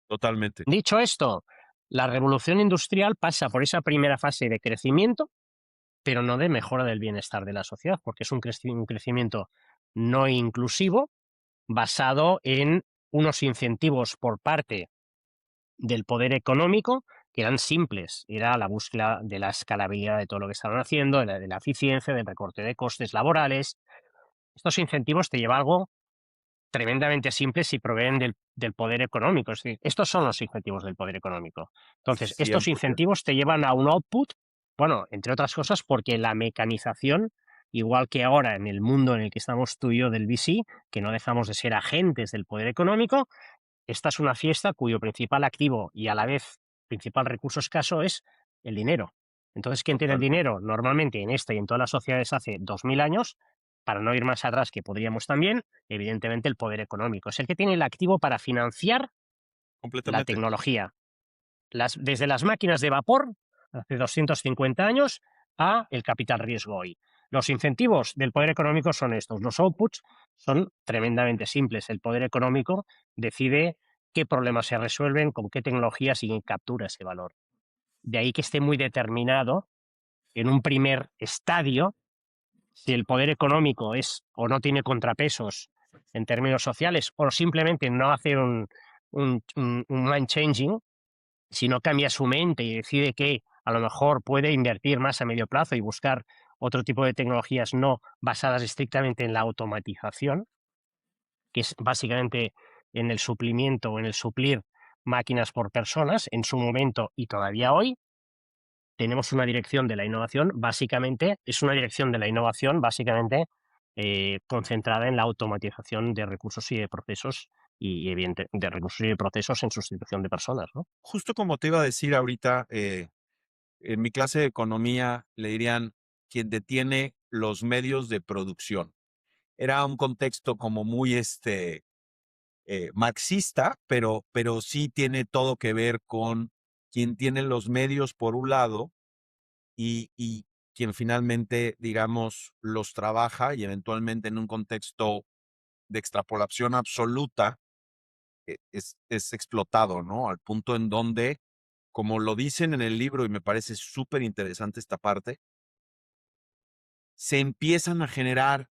totalmente. Dicho esto, la revolución industrial pasa por esa primera fase de crecimiento, pero no de mejora del bienestar de la sociedad, porque es un crecimiento no inclusivo, basado en unos incentivos por parte del poder económico que eran simples. Era la búsqueda de la escalabilidad de todo lo que estaban haciendo, de la eficiencia, del recorte de costes laborales. Estos incentivos te llevan algo tremendamente simples y proveen del poder económico. Es decir, estos son los incentivos del poder económico. Entonces, estos 100%. incentivos te llevan a un output, bueno, entre otras cosas, porque la mecanización, igual que ahora en el mundo en el que estamos tú y yo del VC, que no dejamos de ser agentes del poder económico, esta es una fiesta cuyo principal activo y a la vez principal recurso escaso es el dinero. Entonces, ¿quién tiene el Totalmente. dinero? Normalmente en esta y en todas las sociedades hace 2000 años, para no ir más atrás, que podríamos también, evidentemente el poder económico. Es el que tiene el activo para financiar la Completamente. tecnología. Desde las máquinas de vapor, hace 250 años, a el capital riesgo hoy. Los incentivos del poder económico son estos. Los outputs son tremendamente simples. El poder económico decide qué problemas se resuelven, con qué tecnologías y captura ese valor. De ahí que esté muy determinado en un primer estadio si el poder económico es o no tiene contrapesos en términos sociales o simplemente no hace un mind changing, si no cambia su mente y decide que a lo mejor puede invertir más a medio plazo y buscar otro tipo de tecnologías no basadas estrictamente en la automatización, que es básicamente en el suplimiento o en el suplir máquinas por personas en su momento y todavía hoy, tenemos una dirección de la innovación, básicamente, es una dirección de la innovación, básicamente, concentrada en la automatización de recursos y de procesos y evidente, de recursos y de procesos en sustitución de personas, ¿no? Justo como te iba a decir ahorita, en mi clase de economía le dirían quien detiene los medios de producción. Era un contexto como muy marxista, pero sí tiene todo que ver con quien tiene los medios por un lado y quien finalmente, digamos, los trabaja y eventualmente en un contexto de extrapolación absoluta es explotado, ¿no? Al punto en donde, como lo dicen en el libro, y me parece súper interesante esta parte, se empiezan a generar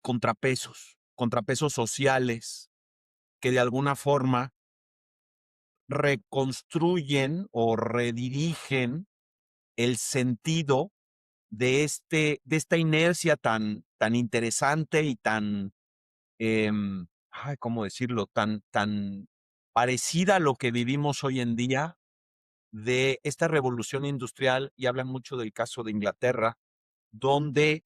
contrapesos sociales que de alguna forma reconstruyen o redirigen el sentido de esta inercia tan interesante y tan, ¿cómo decirlo? Tan parecida a lo que vivimos hoy en día de esta revolución industrial, y hablan mucho del caso de Inglaterra, donde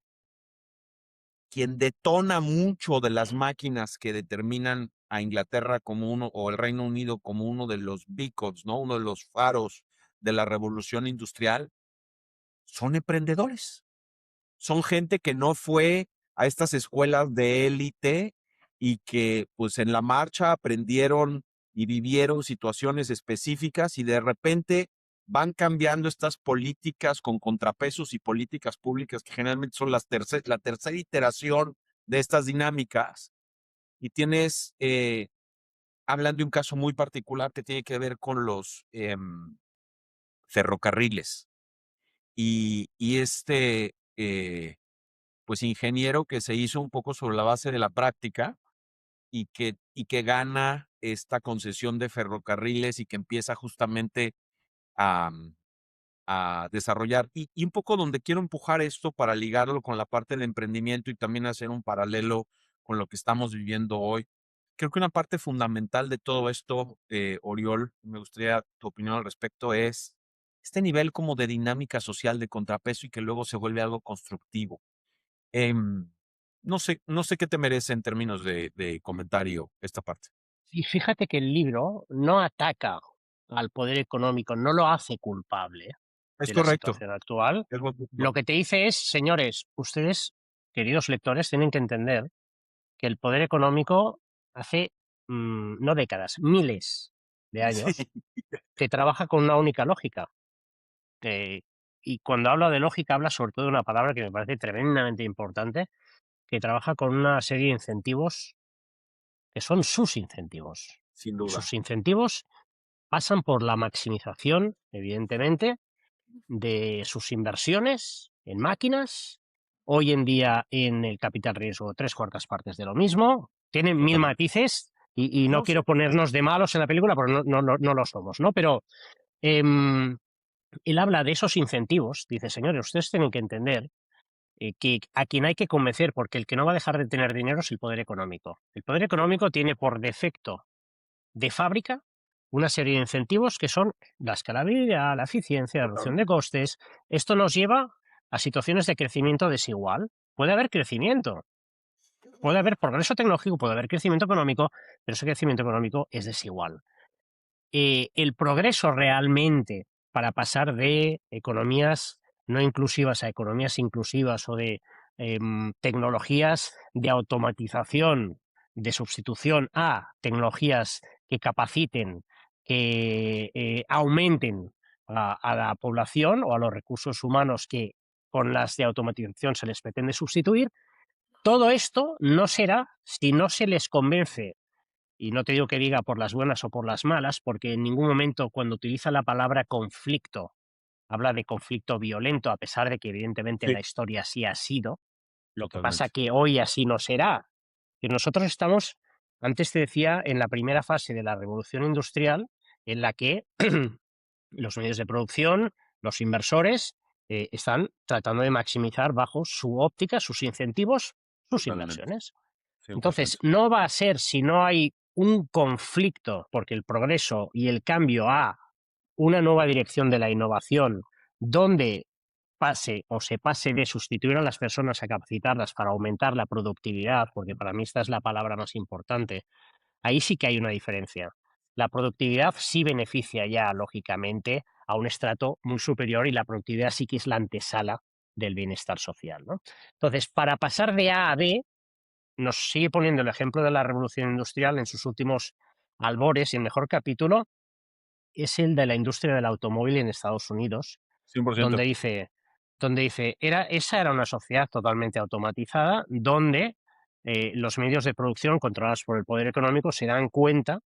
quien detona mucho de las máquinas que determinan a Inglaterra como uno, o el Reino Unido como uno de los beacons, ¿no? Uno de los faros de la revolución industrial, son emprendedores. Son gente que no fue a estas escuelas de élite y que pues en la marcha aprendieron y vivieron situaciones específicas y de repente van cambiando estas políticas con contrapesos y políticas públicas que generalmente son la tercera iteración de estas dinámicas. Y tienes, hablan de un caso muy particular que tiene que ver con los ferrocarriles y pues ingeniero que se hizo un poco sobre la base de la práctica y que gana esta concesión de ferrocarriles y que empieza justamente a, a desarrollar. Y un poco donde quiero empujar esto para ligarlo con la parte de emprendimiento y también hacer un paralelo con lo que estamos viviendo hoy. Creo que una parte fundamental de todo esto, Oriol, me gustaría tu opinión al respecto, es este nivel como de dinámica social de contrapeso y que luego se vuelve algo constructivo. Em, no sé qué te merece en términos de comentario esta parte. Y fíjate que el libro no ataca al poder económico, no lo hace culpable Es de la correcto, situación actual. es buen punto. Lo que te dice es, señores, ustedes, queridos lectores, tienen que entender que el poder económico hace no décadas, miles de Sí, años, que trabaja con una única lógica. eh, y cuando habla de lógica, habla sobre todo de una palabra que me parece tremendamente importante, que trabaja con una serie de incentivos que son sus incentivos. sin Y duda. sus incentivos pasan por la maximización, evidentemente, de sus inversiones en máquinas, hoy en día en el capital riesgo, tres cuartas partes de lo mismo. Tienen mil Totalmente. matices y no No, quiero sí, por supuesto. ponernos de malos en la película porque no lo somos, ¿no? Pero él habla de esos incentivos, dice, señores, ustedes tienen que entender que a quien hay que convencer, porque el que no va a dejar de tener dinero es el poder económico. El poder económico tiene por defecto de fábrica una serie de incentivos que son la escalabilidad, la eficiencia, la reducción de costes. Esto nos lleva a situaciones de crecimiento desigual. Puede haber crecimiento, puede haber progreso tecnológico, puede haber crecimiento económico, pero ese crecimiento económico es desigual. El progreso realmente para pasar de economías no inclusivas a economías inclusivas o de tecnologías de automatización, de sustitución a tecnologías que capaciten, que aumenten a la población o a los recursos humanos que con las de automatización se les pretende sustituir, todo esto no será si no se les convence, y no te digo que diga por las buenas o por las malas, porque en ningún momento cuando utiliza la palabra conflicto habla de conflicto violento, a pesar de que evidentemente en Sí, la historia así ha sido. Lo que pasa totalmente. que hoy así no será. Que nosotros estamos, antes te decía, en la primera fase de la revolución industrial, en la que los medios de producción, los inversores, están tratando de maximizar bajo su óptica, sus incentivos, sus Totalmente. inversiones. Entonces, 100%. no va a ser si no hay un conflicto, porque el progreso y el cambio a una nueva dirección de la innovación, donde pase o se pase de sustituir a las personas a capacitarlas para aumentar la productividad, porque para mí esta es la palabra más importante, ahí sí que hay una diferencia. La productividad sí beneficia ya, lógicamente, a un estrato muy superior y la productividad sí que es la antesala del bienestar social, ¿no? Entonces, para pasar de A a B, nos sigue poniendo el ejemplo de la revolución industrial en sus últimos albores y el mejor capítulo es el de la industria del automóvil en Estados Unidos, 100%. donde dice, esa era una sociedad totalmente automatizada, donde los medios de producción controlados por el poder económico se dan cuenta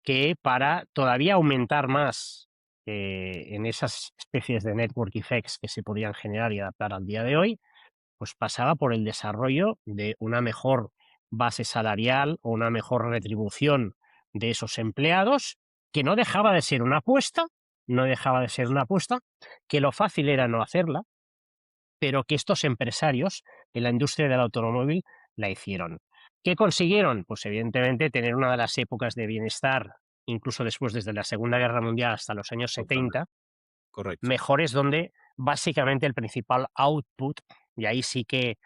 que para todavía aumentar más en esas especies de network effects que se podían generar y adaptar al día de hoy, pues pasaba por el desarrollo de una mejor base salarial o una mejor retribución de esos empleados, que no dejaba de ser una apuesta, no dejaba de ser una apuesta, que lo fácil era no hacerla, pero que estos empresarios en la industria del automóvil la hicieron. ¿Qué consiguieron? Pues evidentemente tener una de las épocas de bienestar, incluso después desde la Segunda Guerra Mundial hasta los años Totalmente. 70, Correcto. mejores donde básicamente el principal output, y ahí sí que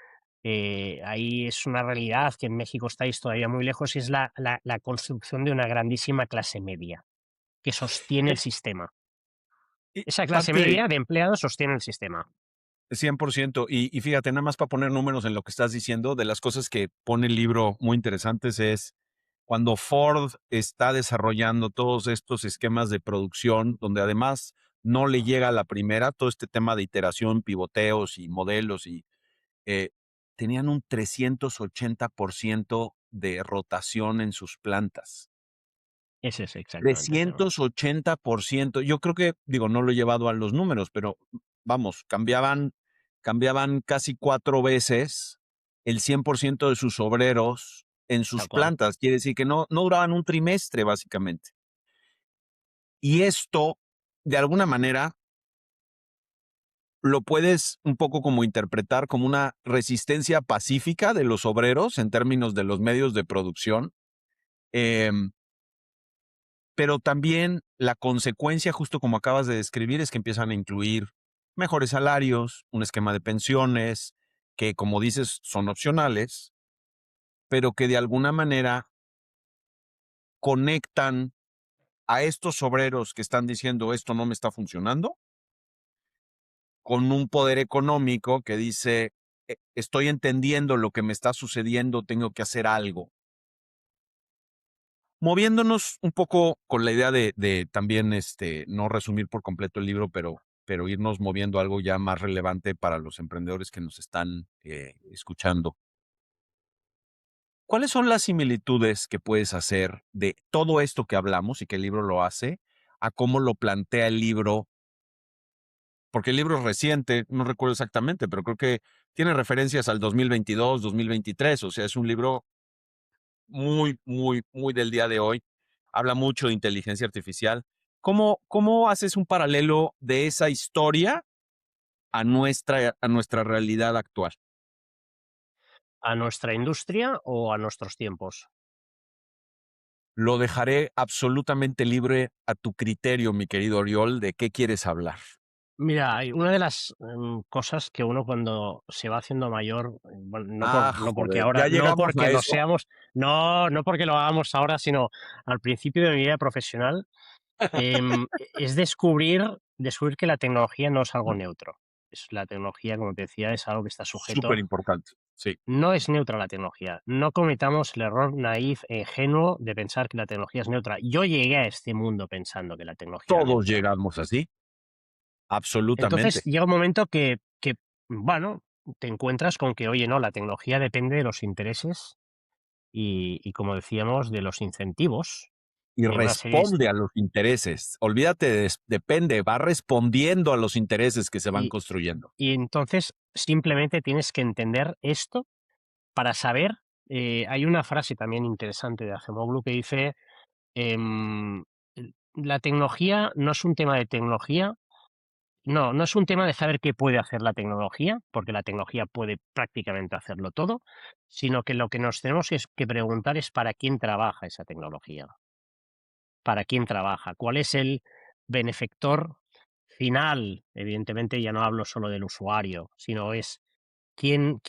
ahí es una realidad que en México estáis todavía muy lejos, es la construcción de una grandísima clase media que sostiene el Eh, sistema. y Esa clase parte de media de empleados sostiene el sistema. 100%. Y fíjate, nada más para poner números en lo que estás diciendo, de las cosas que pone el libro muy interesantes es cuando Ford está desarrollando todos estos esquemas de producción, donde además no le llega a la primera, todo este tema de iteración, pivoteos y modelos, y eh, tenían un 380% de rotación en sus plantas. Ese es exactamente el tema. 380%. Yo creo que, digo, no lo he llevado a los números, pero vamos, cambiaban casi 4 veces el 100% de sus obreros en sus Tal cual. plantas. Quiere decir que no duraban un trimestre, básicamente. Y esto, de alguna manera, lo puedes un poco como interpretar como una resistencia pacífica de los obreros en términos de los medios de producción. Em, Pero también la consecuencia, justo como acabas de describir, es que empiezan a incluir mejores salarios, un esquema de pensiones, que como dices son opcionales, pero que de alguna manera conectan a estos obreros que están diciendo esto no me está funcionando, con un poder económico que dice estoy entendiendo lo que me está sucediendo, tengo que hacer algo. Moviéndonos un poco con la idea de también, no resumir por completo el libro, pero irnos moviendo a algo ya más relevante para los emprendedores que nos están, escuchando. ¿Cuáles son las similitudes que puedes hacer de todo esto que hablamos y que el libro lo hace, a cómo lo plantea el libro? Porque el libro es reciente, no recuerdo exactamente, pero creo que tiene referencias al 2022, 2023, o sea, es un libro muy, muy, muy del día de hoy. Habla mucho de inteligencia artificial. ¿Cómo haces un paralelo de esa historia a nuestra realidad actual? ¿A nuestra industria o a nuestros tiempos? Lo dejaré absolutamente libre a tu criterio, mi querido Oriol, de qué quieres hablar. Mira, hay una de las cosas que uno cuando se va haciendo mayor, bueno, no porque Joder, ahora, ya no llegamos a porque lo eso. seamos, no porque lo hagamos ahora, sino al principio de mi vida profesional, es descubrir que la tecnología no es algo neutro. La tecnología, como te decía, es algo que está Súper sujeto. importante. Sí, No es neutra la tecnología. No cometamos el error naif e ingenuo de pensar que la tecnología es neutra. Yo llegué a este mundo pensando que la tecnología era todos neutra. llegamos así, Entonces absolutamente. llega un momento que, bueno, te encuentras con que, oye, no, la tecnología depende de los intereses y como decíamos, de los incentivos Y de una serie responde a los intereses. Olvídate, depende, va respondiendo a los intereses que se van y, construyendo. y entonces simplemente tienes que entender esto para saber. Hay una frase también interesante de Acemoglu que dice, em, la tecnología no es un tema de tecnología. No, no es un tema de saber qué puede hacer la tecnología, porque la tecnología puede prácticamente hacerlo todo, sino que lo que nos tenemos que preguntar es para quién trabaja esa tecnología, para quién trabaja, cuál es el benefactor final. Evidentemente ya no hablo solo del usuario, sino es quién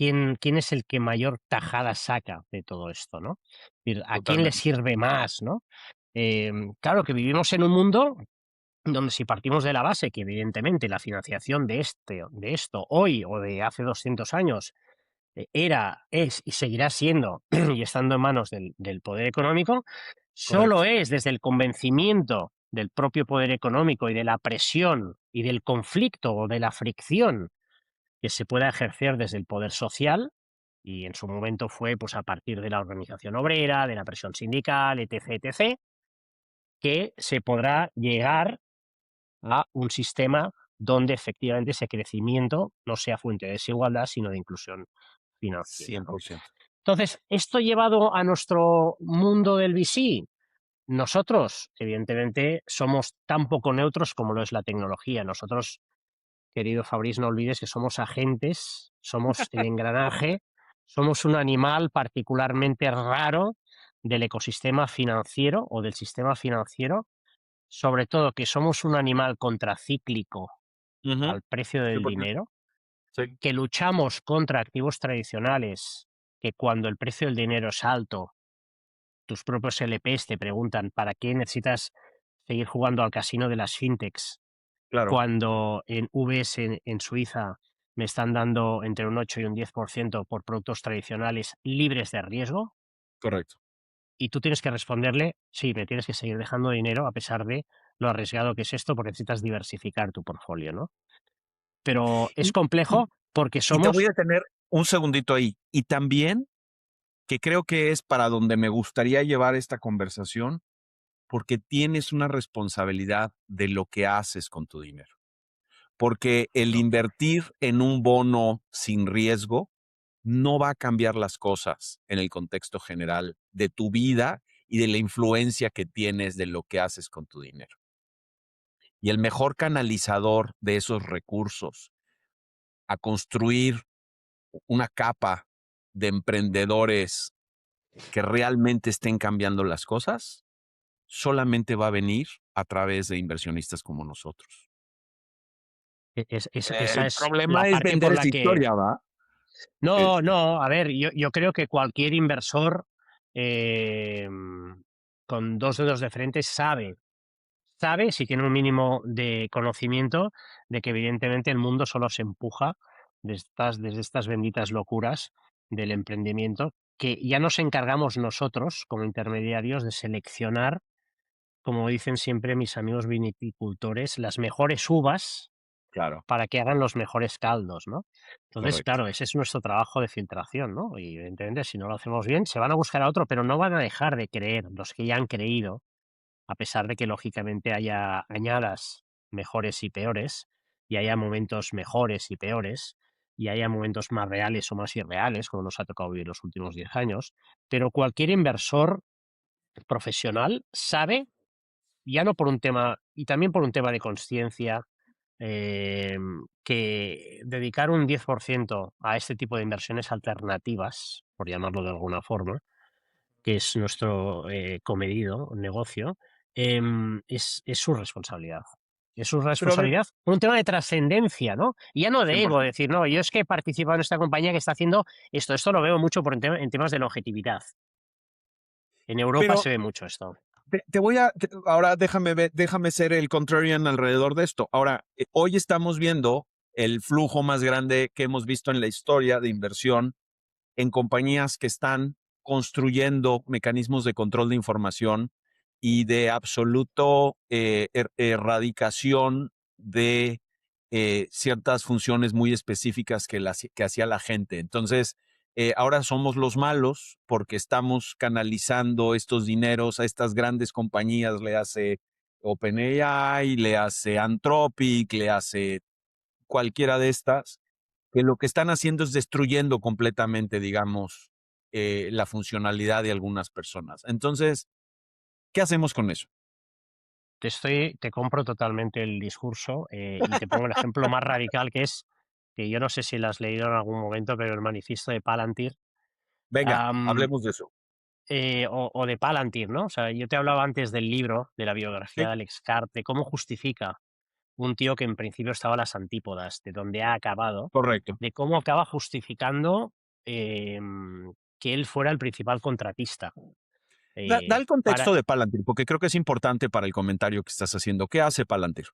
es el que mayor tajada saca de todo esto, ¿no? Es decir, ¿a quién le Totalmente. sirve más, ¿no? Claro que vivimos en un mundo donde si partimos de la base que evidentemente la financiación de esto hoy o de hace 200 años es y seguirá siendo y estando en manos del poder económico, solo Correcto. es desde el convencimiento del propio poder económico y de la presión y del conflicto o de la fricción que se pueda ejercer desde el poder social, y en su momento fue pues a partir de la organización obrera, de la presión sindical, etc., que se podrá llegar a un sistema donde efectivamente ese crecimiento no sea fuente de desigualdad, sino de inclusión financiera, ¿no? 100%. Entonces, esto llevado a nuestro mundo del VC, nosotros, evidentemente, somos tan poco neutros como lo es la tecnología. Nosotros, querido Fabriz, no olvides que somos agentes, somos el engranaje, somos un animal particularmente raro del ecosistema financiero o del sistema financiero, sobre todo que somos un animal contracíclico Ujú, al precio del 100%. dinero, Sí, que luchamos contra activos tradicionales, que cuando el precio del dinero es alto, tus propios LPs te preguntan para qué necesitas seguir jugando al casino de las fintechs, claro, cuando en VS en Suiza me están dando entre un 8 y un 10% por productos tradicionales libres de riesgo, correcto. y tú tienes que responderle, sí, me tienes que seguir dejando dinero a pesar de lo arriesgado que es esto, porque necesitas diversificar tu portfolio, ¿no? Pero es Y, y, complejo porque y te voy somos. a tener un segundito ahí. Y también, que creo que es para donde me gustaría llevar esta conversación, porque tienes una responsabilidad de lo que haces con tu dinero. Porque el No, invertir en un bono sin riesgo no va a cambiar las cosas en el contexto general de tu vida y de la influencia que tienes de lo que haces con tu dinero. Y el mejor canalizador de esos recursos a construir una capa de emprendedores que realmente estén cambiando las cosas, solamente va a venir a través de inversionistas como nosotros. esa El es la problema es parte vender por la esa que. historia, ¿va? No, no, a ver, yo creo que cualquier inversor eh, con dos dedos de frente sabe, si tiene un mínimo de conocimiento, de que evidentemente el mundo solo se empuja desde estas benditas locuras del emprendimiento, que ya nos encargamos nosotros como intermediarios de seleccionar, como dicen siempre mis amigos vinicultores, las mejores uvas Claro, para que hagan los mejores caldos, ¿no? Entonces, correcto. claro, ese es nuestro trabajo de filtración, ¿no? Y evidentemente, si no lo hacemos bien, se van a buscar a otro, pero no van a dejar de creer los que ya han creído, a pesar de que lógicamente haya añadas mejores y peores, y haya momentos mejores y peores, y haya momentos más reales o más irreales, como nos ha tocado vivir los últimos 10 años, pero cualquier inversor profesional sabe, ya no por un tema, y también por un tema de conciencia, que dedicar un 10% a este tipo de inversiones alternativas, por llamarlo de alguna forma, que es nuestro comedido negocio, es su responsabilidad. Es su Pero a ver, responsabilidad por un tema de trascendencia, ¿no? Y ya no de ego, 100%. decir, no, yo es que he participado en esta compañía que está haciendo esto. Esto lo veo mucho en temas de longevidad. En Europa Pero se ve mucho esto. ahora déjame ser el contrarian alrededor de esto. Ahora, hoy estamos viendo el flujo más grande que hemos visto en la historia de inversión en compañías que están construyendo mecanismos de control de información y de absoluto erradicación de ciertas funciones muy específicas que hacía la gente. Entonces, ahora somos los malos porque estamos canalizando estos dineros a estas grandes compañías, le hace OpenAI, le hace Anthropic, le hace cualquiera de estas, que lo que están haciendo es destruyendo completamente, digamos, la funcionalidad de algunas personas. Entonces, ¿qué hacemos con eso? Te compro totalmente el discurso y te pongo el ejemplo más radical que es, que yo no sé si lo has leído en algún momento, pero el manifiesto de Palantir, Venga, am, hablemos de eso. o de Palantir, ¿no? O sea, yo te hablaba antes del libro, de la biografía Sí, de Alex Karp, de cómo justifica un tío que en principio estaba a las antípodas, de donde ha acabado, correcto. de cómo acaba justificando que él fuera el principal contratista. Da el Para contexto de Palantir, porque creo que es importante para el comentario que estás haciendo. ¿Qué hace Palantir?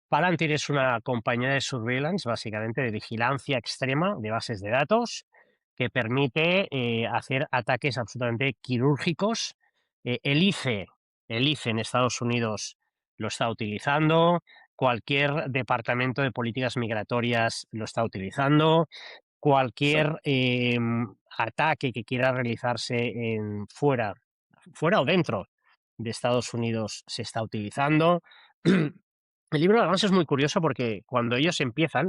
Palantir es una compañía de surveillance, básicamente de vigilancia extrema de bases de datos, que permite hacer ataques absolutamente quirúrgicos. El ICE en Estados Unidos lo está utilizando, cualquier departamento de políticas migratorias lo está utilizando, Sí. cualquier ataque que quiera realizarse fuera o dentro de Estados Unidos se está utilizando. El libro además es muy curioso porque cuando ellos empiezan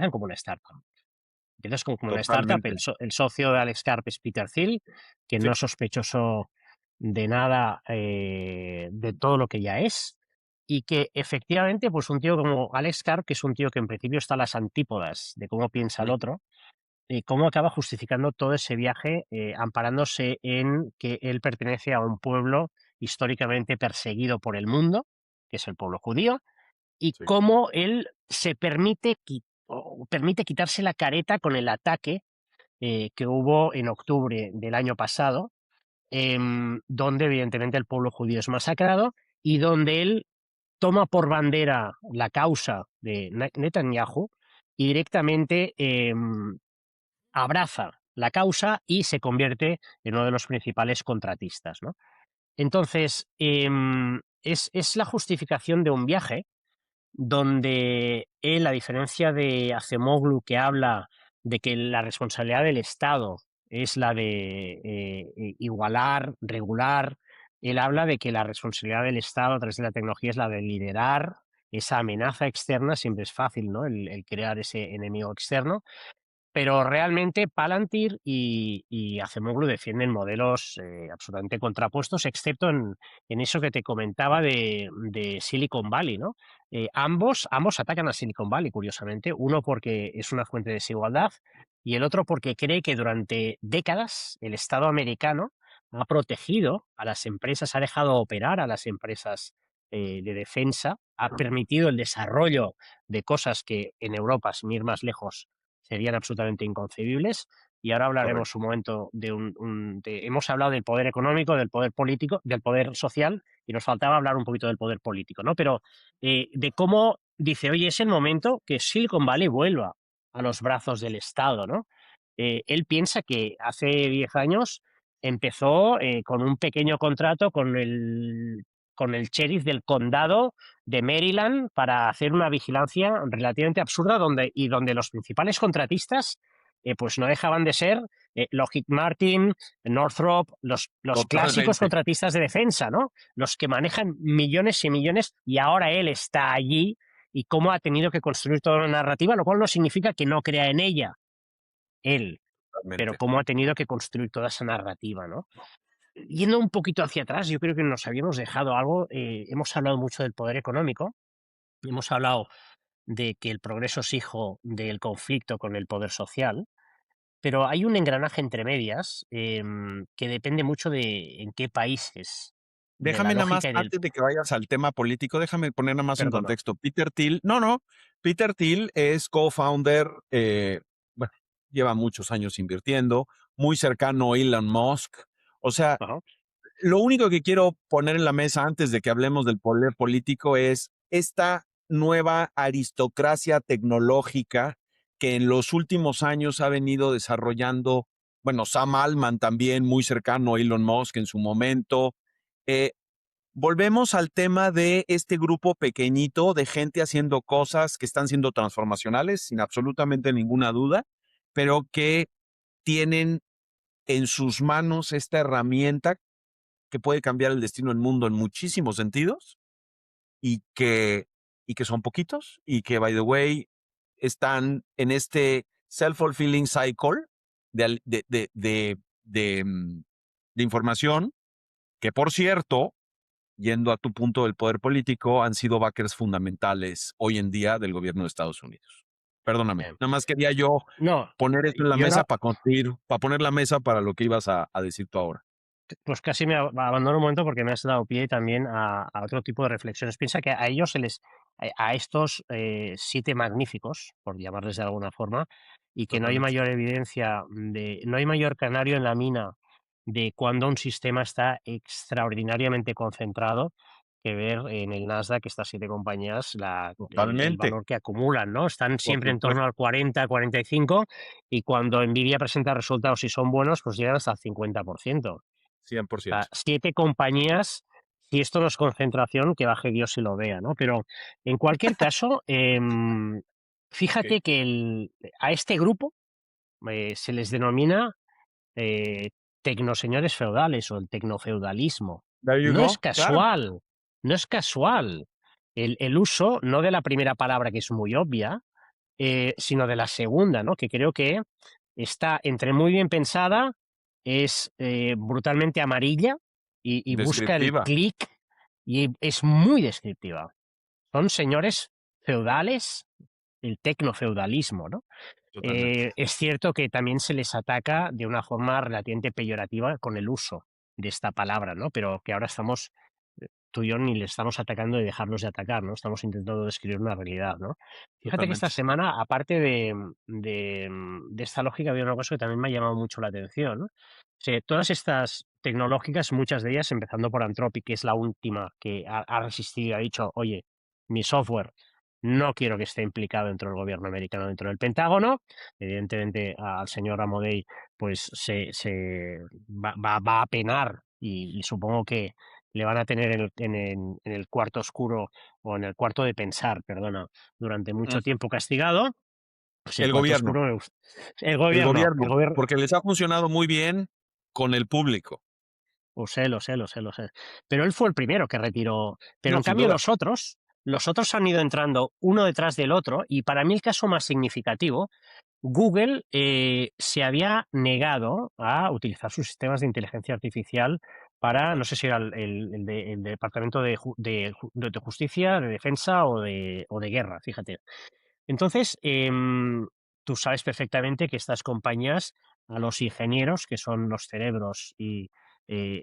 como una startup. Empiezas como una startup, Totalmente. el socio de Alex Karp es Peter Thiel, que Sí, no es sospechoso de nada de todo lo que ya es, y que efectivamente, pues un tío como Alex Karp, que es un tío que en principio está a las antípodas de cómo piensa el sí, otro, cómo acaba justificando todo ese viaje amparándose en que él pertenece a un pueblo históricamente perseguido por el mundo, que es el pueblo judío, y sí. cómo él se permite quitarse la careta con el ataque que hubo en octubre del año pasado, donde evidentemente el pueblo judío es masacrado y donde él toma por bandera la causa de Netanyahu y directamente abraza la causa y se convierte en uno de los principales contratistas, ¿no? Entonces, es la justificación de un viaje donde él, a diferencia de Acemoglu, que habla de que la responsabilidad del Estado es la de igualar, regular, él habla de que la responsabilidad del Estado a través de la tecnología es la de liderar esa amenaza externa. Siempre es fácil, ¿no? El crear ese enemigo externo, pero realmente Palantir y Acemoglu defienden modelos absolutamente contrapuestos, excepto en eso que te comentaba de Silicon Valley, ¿no? Ambos atacan a Silicon Valley, curiosamente, uno porque es una fuente de desigualdad y el otro porque cree que durante décadas el Estado americano ha protegido a las empresas, ha dejado operar a las empresas de defensa, ha permitido el desarrollo de cosas que en Europa, sin ir más lejos, serían absolutamente inconcebibles. Y ahora hablaremos Correcto. un momento hemos hablado del poder económico, del poder político, del poder social, y nos faltaba hablar un poquito del poder político, ¿no? Pero de cómo dice, oye, es el momento que Silicon Valley vuelva a los brazos del Estado, ¿no? Él piensa que hace 10 años empezó con un pequeño contrato con el sheriff del condado de Maryland para hacer una vigilancia relativamente absurda donde los principales contratistas pues no dejaban de ser Lockheed Martin, Northrop, los clásicos Totalmente. contratistas de defensa, ¿no? Los que manejan millones y millones y ahora él está allí y cómo ha tenido que construir toda una narrativa, lo cual no significa que no crea en ella, él, pero Totalmente. cómo ha tenido que construir toda esa narrativa, ¿no? Yendo un poquito hacia atrás, yo creo que nos habíamos dejado algo, hemos hablado mucho del poder económico, hemos hablado de que el progreso es hijo del conflicto con el poder social, pero hay un engranaje entre medias que depende mucho de en qué países, de la Déjame nada más, lógica y del... antes de que vayas al tema político, déjame poner nada más en Perdona. contexto. Peter Thiel, no, Peter Thiel es co-founder, bueno, lleva muchos años invirtiendo, muy cercano a Elon Musk. O sea, Ajá. lo único que quiero poner en la mesa antes de que hablemos del poder político es esta nueva aristocracia tecnológica que en los últimos años ha venido desarrollando, bueno, Sam Altman también muy cercano a Elon Musk en su momento. Eh, Volvemos al tema de este grupo pequeñito de gente haciendo cosas que están siendo transformacionales, sin absolutamente ninguna duda, pero que tienen en sus manos esta herramienta que puede cambiar el destino del mundo en muchísimos sentidos y que son poquitos y que, by the way, están en este self-fulfilling cycle de información que, por cierto, yendo a tu punto del poder político, han sido backers fundamentales hoy en día del gobierno de Estados Unidos. Perdóname, Bien. nada más quería yo No, poner esto en la yo mesa ahora para construir, para poner la mesa para lo que ibas a decir tú ahora. pues casi me abandono un momento porque me has dado pie también a otro tipo de reflexiones. Piensa que a ellos a estos 7 magníficos, por llamarles de alguna forma, y que no hay Totalmente. mayor evidencia no hay mayor canario en la mina de cuando un sistema está extraordinariamente concentrado que ver en el Nasdaq estas 7 compañías el Totalmente, valor que acumulan, ¿no? Están por siempre en torno supuesto, al 40, 45 y cuando Nvidia presenta resultados y son buenos, pues llegan hasta el 50%. Sea, 100%. 7 compañías, si esto no es concentración, que baje Dios y lo vea, ¿no? Pero en cualquier caso, Ok. fíjate que a este grupo se les denomina eh, tecnoseñores feudales o el tecnofeudalismo. There you No es go. Claro. casual, no es casual el uso, no de la primera palabra que es muy obvia, sino de la segunda, ¿no? Que creo que está entre muy bien pensada, es brutalmente amarilla y busca el Descriptiva. clic y es muy descriptiva. Son señores feudales, el tecnofeudalismo, ¿no? Totalmente. Es cierto que también se les ataca de una forma relativamente peyorativa con el uso de esta palabra, ¿no? Pero que ahora estamos, tú y yo ni le estamos atacando de dejarlos de atacar, ¿no? Estamos intentando describir una realidad, ¿no? Fíjate que esta Totalmente. semana, aparte de esta lógica, había una cosa que también me ha llamado mucho la atención, ¿no? O sea, todas estas tecnológicas, muchas de ellas, empezando por Anthropic, que es la última que ha resistido y ha dicho, oye, mi software no quiero que esté implicado dentro del gobierno americano, dentro del Pentágono. Evidentemente, al señor Amodei, pues va a penar y supongo que le van a tener en el cuarto oscuro o en el cuarto de pensar, perdona, durante mucho Mm. tiempo castigado. Pues el El cuarto gobierno, oscuro, el gobierno, porque les ha funcionado muy bien con el público. lo sé. Pero él fue el primero que retiró. Pero No, en sin cambio duda. los otros han ido entrando uno detrás del otro y para mí el caso más significativo, Google se había negado a utilizar sus sistemas de inteligencia artificial para, no sé Correcto. si era el Departamento de Justicia, de Defensa o de Guerra, fíjate. Entonces, tú sabes perfectamente que estas compañías, a los ingenieros, que son los cerebros, y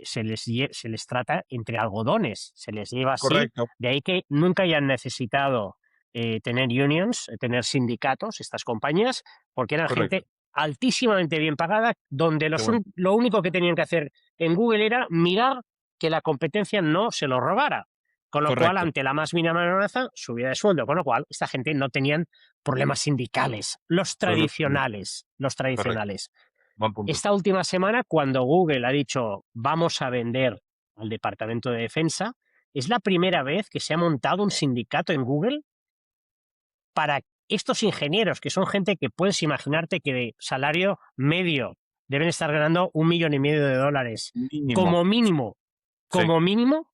se les trata entre algodones, se les lleva así, Correcto. de ahí que nunca hayan necesitado tener unions, tener sindicatos, estas compañías, porque eran Correcto. gente altísimamente bien pagada, donde Qué bueno. lo único que tenían que hacer en Google era mirar que la competencia no se lo robara. Con lo cual, Correcto. ante la más mínima amenaza, subida de sueldo. Con lo cual, esta gente no tenían problemas sindicales, los Correcto. tradicionales, los Correcto. tradicionales. Buen punto. Esta última semana, cuando Google ha dicho vamos a vender al Departamento de Defensa, es la primera vez que se ha montado un sindicato en Google para estos ingenieros, que son gente que puedes imaginarte que de salario medio deben estar ganando $1,500,000 Mínimo. como mínimo, Sí. como mínimo,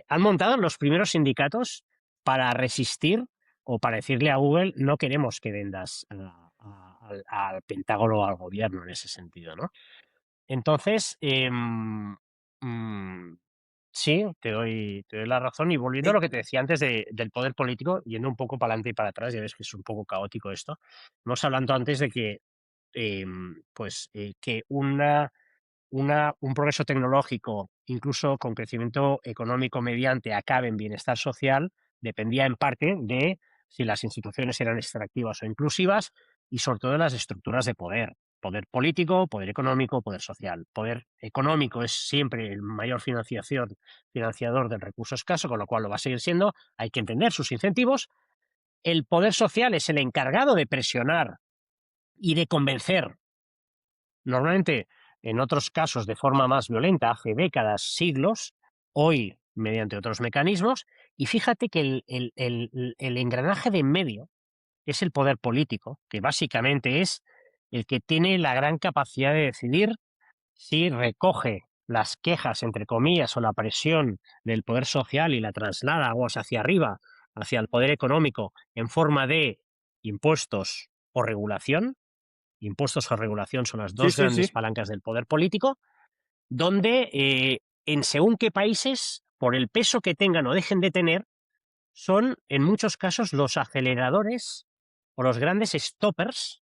han montado los primeros sindicatos para resistir o para decirle a Google no queremos que vendas al Pentágono o al gobierno en ese sentido, ¿no? Entonces, Sí, te doy la razón. Y volviendo a Eh, lo que te decía antes del poder político, yendo un poco para adelante y para atrás, ya ves que es un poco caótico esto. Hemos hablado antes de que, que un progreso tecnológico, incluso con crecimiento económico mediante, acabe en bienestar social, dependía en parte de si las instituciones eran extractivas o inclusivas y sobre todo de las estructuras de poder. Poder político, poder económico, poder social. Poder económico es siempre el mayor financiador del recurso escaso, con lo cual lo va a seguir siendo. Hay que entender sus incentivos. El poder social es el encargado de presionar y de convencer, normalmente en otros casos de forma más violenta, hace décadas, siglos, hoy mediante otros mecanismos. Y fíjate que el engranaje de en medio es el poder político, que básicamente es el que tiene la gran capacidad de decidir si recoge las quejas, entre comillas, o la presión del poder social y la traslada aguas hacia arriba, hacia el poder económico, en forma de impuestos o regulación. Impuestos o regulación son las sí, dos sí, sí, grandes palancas del poder político, donde en según qué países, por el peso que tengan o dejen de tener, son en muchos casos los aceleradores o los grandes stoppers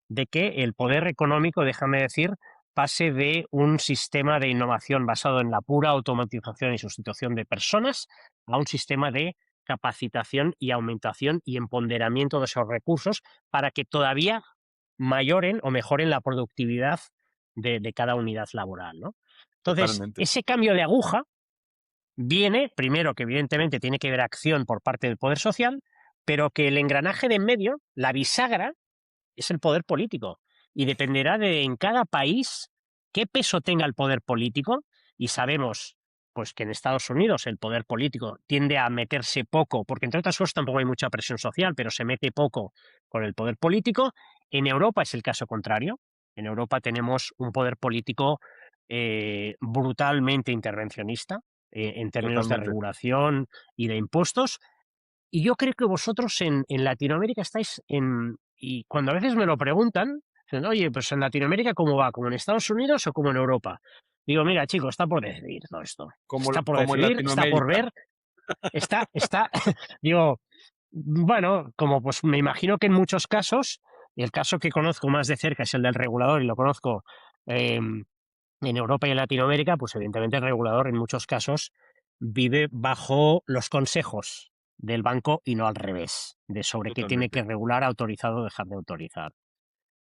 de que el poder económico, déjame decir, pase de un sistema de innovación basado en la pura automatización y sustitución de personas a un sistema de capacitación y aumentación y empoderamiento de esos recursos para que todavía mayoren o mejoren la productividad de cada unidad laboral, ¿no? Entonces, totalmente. ese cambio de aguja viene, primero, que evidentemente tiene que haber acción por parte del poder social, pero que el engranaje de en medio, la bisagra, es el poder político. Y dependerá de en cada país qué peso tenga el poder político. Y sabemos pues que en Estados Unidos el poder político tiende a meterse poco, porque entre otras cosas tampoco hay mucha presión social, pero se mete poco con el poder político. En Europa es el caso contrario. En Europa tenemos un poder político brutalmente intervencionista en términos de Totalmente. regulación y de impuestos. Y yo creo que vosotros en Latinoamérica estáis en... Y cuando a veces me lo preguntan, dicen, oye, pues en Latinoamérica, ¿cómo va? ¿Como en Estados Unidos o como en Europa? Digo, mira, chicos, está por decidir todo esto. Está por Como en decidir, está por Latinoamérica. ver, está, digo, bueno, como pues me imagino que en muchos casos, y el caso que conozco más de cerca es el del regulador y lo conozco en Europa y en Latinoamérica, pues evidentemente el regulador en muchos casos vive bajo los consejos del banco y no al revés, de sobre qué tiene Totalmente. que regular, autorizar o dejar de autorizar.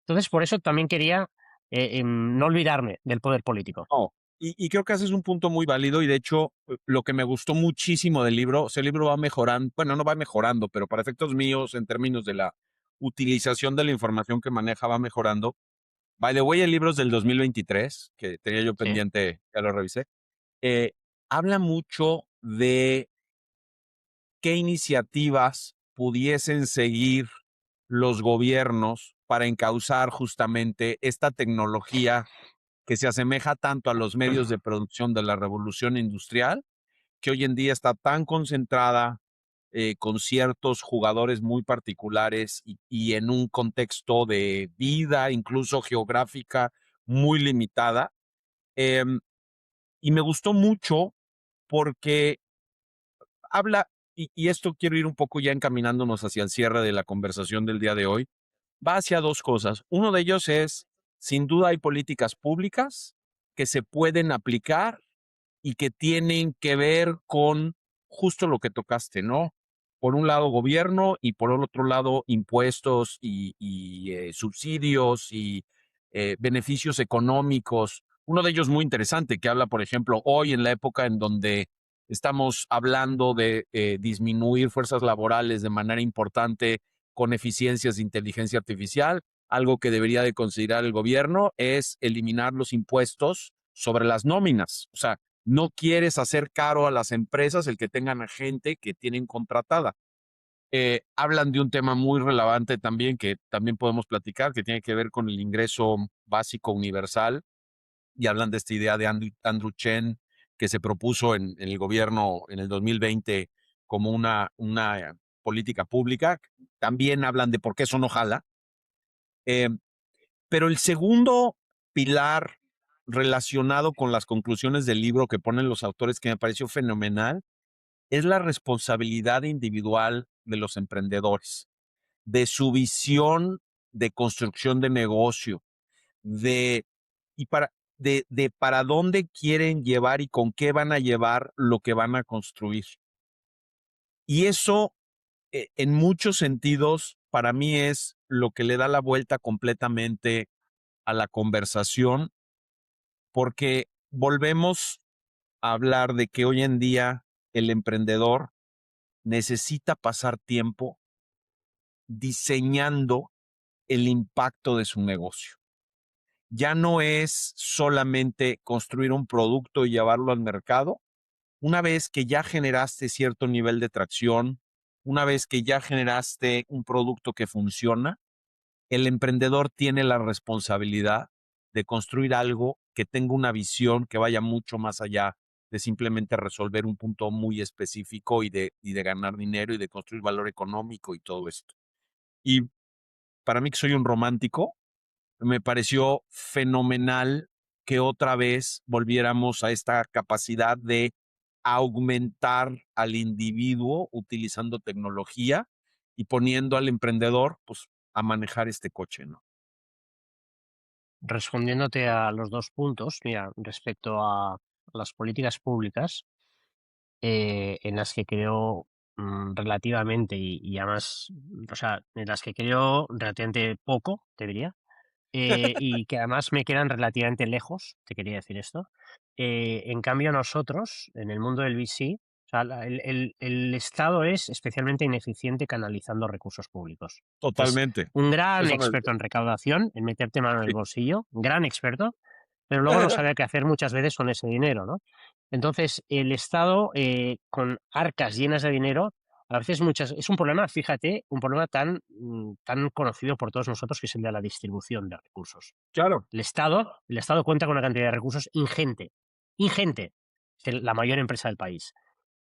Entonces, por eso también quería no olvidarme del poder político. No, y creo que haces un punto muy válido y de hecho lo que me gustó muchísimo del libro, o sea, el libro va mejorando, bueno, no va mejorando, pero para efectos míos, en términos de la utilización de la información que maneja, va mejorando. By the way, el libro es del 2023, que tenía yo Sí. pendiente, ya lo revisé. eh, Habla mucho de qué iniciativas pudiesen seguir los gobiernos para encauzar justamente esta tecnología que se asemeja tanto a los medios de producción de la revolución industrial, que hoy en día está tan concentrada con ciertos jugadores muy particulares y en un contexto de vida, incluso geográfica, muy limitada. Em, y me gustó mucho porque habla, y esto quiero ir un poco ya encaminándonos hacia el cierre de la conversación del día de hoy, va hacia dos cosas. Uno de ellos es, sin duda hay políticas públicas que se pueden aplicar y que tienen que ver con justo lo que tocaste, ¿no? Por un lado gobierno y por el otro lado impuestos y subsidios y beneficios económicos. Uno de ellos muy interesante que habla, por ejemplo, hoy en la época en donde estamos hablando de disminuir fuerzas laborales de manera importante con eficiencias de inteligencia artificial, algo que debería de considerar el gobierno es eliminar los impuestos sobre las nóminas. O sea, no quieres hacer caro a las empresas el que tengan a gente que tienen contratada. Hablan de un tema muy relevante también que también podemos platicar, que tiene que ver con el ingreso básico universal, y hablan de esta idea de Andrew Chen que se propuso en el gobierno en el 2020 como una política pública. También hablan de por qué eso no jala. Eh, pero el segundo pilar relacionado con las conclusiones del libro que ponen los autores, que me pareció fenomenal, es la responsabilidad individual de los emprendedores, de su visión de construcción de negocio, de, y para, de para dónde quieren llevar y con qué van a llevar lo que van a construir. Y eso, en muchos sentidos, para mí es lo que le da la vuelta completamente a la conversación, porque volvemos a hablar de que hoy en día el emprendedor necesita pasar tiempo diseñando el impacto de su negocio. Ya no es solamente construir un producto y llevarlo al mercado. Una vez que ya generaste cierto nivel de tracción, una vez que ya generaste un producto que funciona, el emprendedor tiene la responsabilidad de construir algo que tenga una visión que vaya mucho más allá de simplemente resolver un punto muy específico y de ganar dinero y de construir valor económico y todo esto. Y para mí, que soy un romántico, me pareció fenomenal que otra vez volviéramos a esta capacidad de aumentar al individuo utilizando tecnología y poniendo al emprendedor, pues, a manejar este coche, ¿no? Respondiéndote a los dos puntos, mira, respecto a las políticas públicas, en las que creo relativamente y además, o sea, en las que creo relativamente poco, te diría, y que además me quedan relativamente lejos, te quería decir esto. En cambio, nosotros, en el mundo del VC, o sea, el Estado es especialmente ineficiente canalizando recursos públicos. Es Totalmente. un gran Eso me... experto en recaudación, en meterte mano en el Sí. bolsillo, gran experto, pero luego no sabe qué hacer muchas veces con ese dinero, ¿no? Entonces, el Estado, con arcas llenas de dinero, a veces es un problema, fíjate, un problema tan conocido por todos nosotros, que es el de la distribución de recursos. Claro. El Estado cuenta con una cantidad de recursos ingente, ingente, es la mayor empresa del país.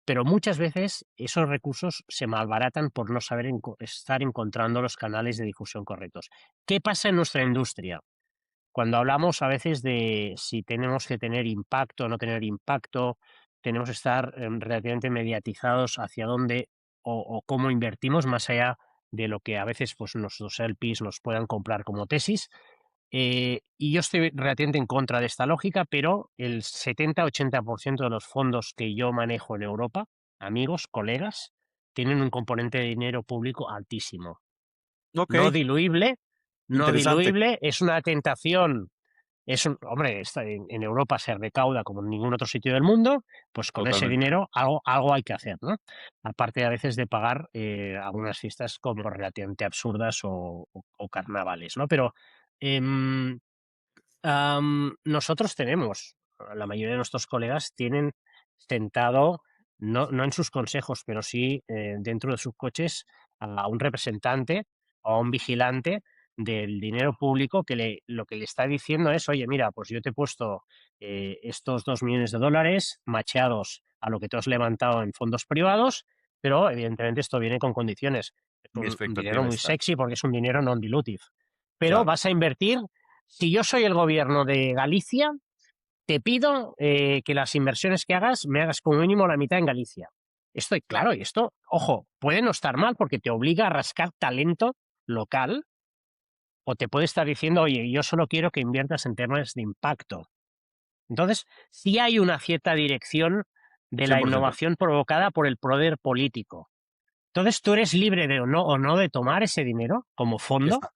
Pero muchas veces esos recursos se malbaratan por no saber estar encontrando los canales de difusión correctos. ¿Qué pasa en nuestra industria? Cuando hablamos a veces de si tenemos que tener impacto o no tener impacto, tenemos que estar relativamente mediatizados hacia dónde o cómo invertimos, más allá de lo que a veces pues, nuestros LPs nos puedan comprar como tesis. Y yo estoy relativamente en contra de esta lógica, pero el 70-80% de los fondos que yo manejo en Europa, amigos, colegas, tienen un componente de dinero público altísimo. Ok, No diluible, no interesante. diluible, es una tentación. Hombre, en Europa se recauda como en ningún otro sitio del mundo, pues con ese Totalmente. dinero algo hay que hacer, ¿no? Aparte a veces de pagar algunas fiestas como relativamente absurdas o carnavales, ¿no? Pero em, nosotros tenemos, la mayoría de nuestros colegas tienen sentado, no en sus consejos, pero sí dentro de sus coches, a un representante o a un vigilante del dinero público lo que le está diciendo es, oye, mira, pues yo te he puesto estos 2 millones de dólares macheados a lo que tú has levantado en fondos privados, pero evidentemente esto viene con condiciones. Es Mi un dinero expectativa muy es tal. sexy porque es un dinero non-dilutive. Pero Claro. vas a invertir, si yo soy el gobierno de Galicia, te pido que las inversiones que hagas, me hagas como mínimo la mitad en Galicia. Esto, claro, y esto, ojo, puede no estar mal porque te obliga a rascar talento local o te puede estar diciendo, oye, yo solo quiero que inviertas en temas de impacto. Entonces, sí hay una cierta dirección de la 100%. innovación provocada por el poder político. Entonces, tú eres libre de o no de tomar ese dinero como fondo. Exacto.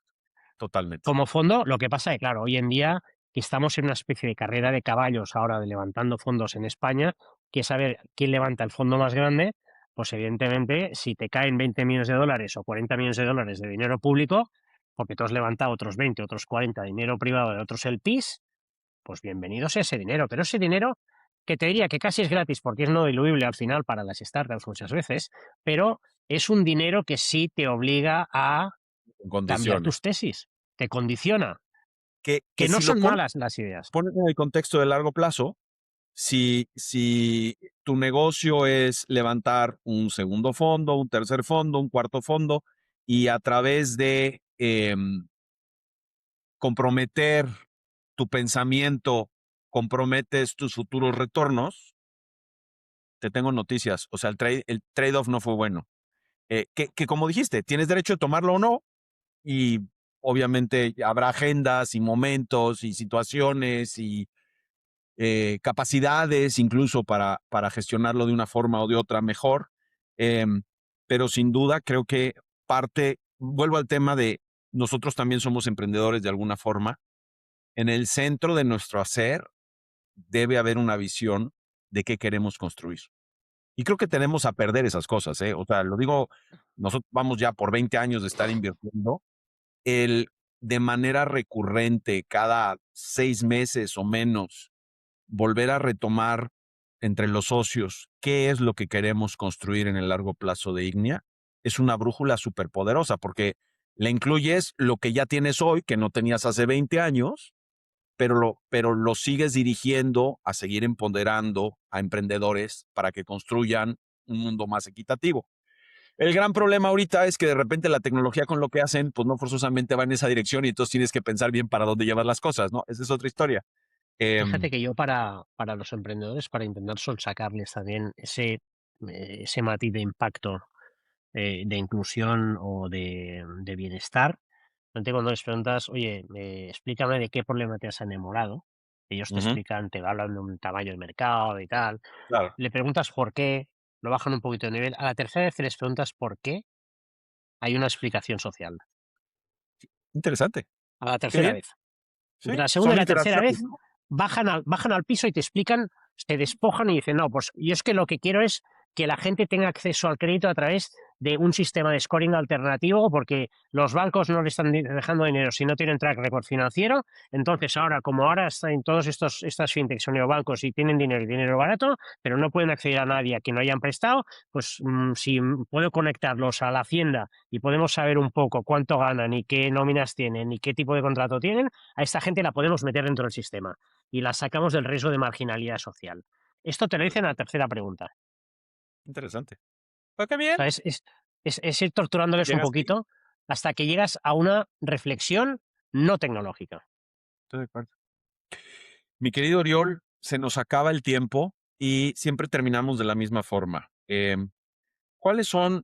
Totalmente. Como fondo, lo que pasa es que, claro, hoy en día que estamos en una especie de carrera de caballos ahora de levantando fondos en España, que saber quién levanta el fondo más grande, pues evidentemente si te caen 20 millones de dólares o 40 millones de dólares de dinero público, porque tú has levantado otros 20, otros 40 de dinero privado de otros LPs, pues bienvenidos a ese dinero. Pero ese dinero, que te diría que casi es gratis porque es no diluible al final para las startups muchas veces, pero es un dinero que sí te obliga a Con cambiar condiciones. tus tesis, te condiciona, Que que no si lo son malas las ideas. pones en el contexto de largo plazo, si tu negocio es levantar un segundo fondo, un tercer fondo, un cuarto fondo, y a través de comprometer tu pensamiento comprometes tus futuros retornos, te tengo noticias. O sea, el trade-off no fue bueno. Que como dijiste, tienes derecho de tomarlo o no, y obviamente habrá agendas y momentos y situaciones y capacidades incluso para gestionarlo de una forma o de otra mejor. Em, pero sin duda creo que vuelvo al tema de nosotros también somos emprendedores de alguna forma. En el centro de nuestro hacer debe haber una visión de qué queremos construir. Y creo que tenemos a perder esas cosas, ¿eh? O sea, lo digo, nosotros vamos ya por 20 años de estar invirtiendo. El de manera recurrente, cada 6 meses o menos, volver a retomar entre los socios qué es lo que queremos construir en el largo plazo de Ignea, es una brújula superpoderosa porque le incluyes lo que ya tienes hoy, que no tenías hace 20 años, pero lo sigues dirigiendo a seguir empoderando a emprendedores para que construyan un mundo más equitativo. El gran problema ahorita es que de repente la tecnología con lo que hacen, pues no forzosamente va en esa dirección y entonces tienes que pensar bien para dónde llevar las cosas, ¿no? Esa es otra historia. Fíjate Em, que yo para los emprendedores, para intentar sacarles también ese matiz de impacto, de inclusión o de bienestar, normalmente cuando les preguntas, oye, explícame de qué problema te has enamorado, ellos te Ujú, explican, te hablan de un tamaño de mercado y tal, claro, le preguntas por qué, lo bajan un poquito de nivel, a la tercera vez que les preguntas por qué, hay una explicación social, interesante. a la Qué tercera bien. vez. Sí, Entre la segunda son y la tercera interacciones, vez ¿no? bajan al piso y te explican, se despojan y dicen, no, pues yo es que lo que quiero es que la gente tenga acceso al crédito a través de un sistema de scoring alternativo, porque los bancos no le están dejando dinero si no tienen track record financiero. Entonces, ahora, como ahora están todos estas fintechs o neobancos y tienen dinero barato, pero no pueden acceder a nadie a que no hayan prestado, pues si puedo conectarlos a la hacienda y podemos saber un poco cuánto ganan y qué nóminas tienen y qué tipo de contrato tienen, a esta gente la podemos meter dentro del sistema y la sacamos del riesgo de marginalidad social. Esto te lo dicen a la tercera pregunta. Interesante. Pero qué O bien. sea, es ir torturándoles un Llegaste ahí. poquito hasta que llegas a una reflexión no tecnológica. Estoy de acuerdo. Mi querido Oriol, se nos acaba el tiempo y siempre terminamos de la misma forma. ¿Cuáles son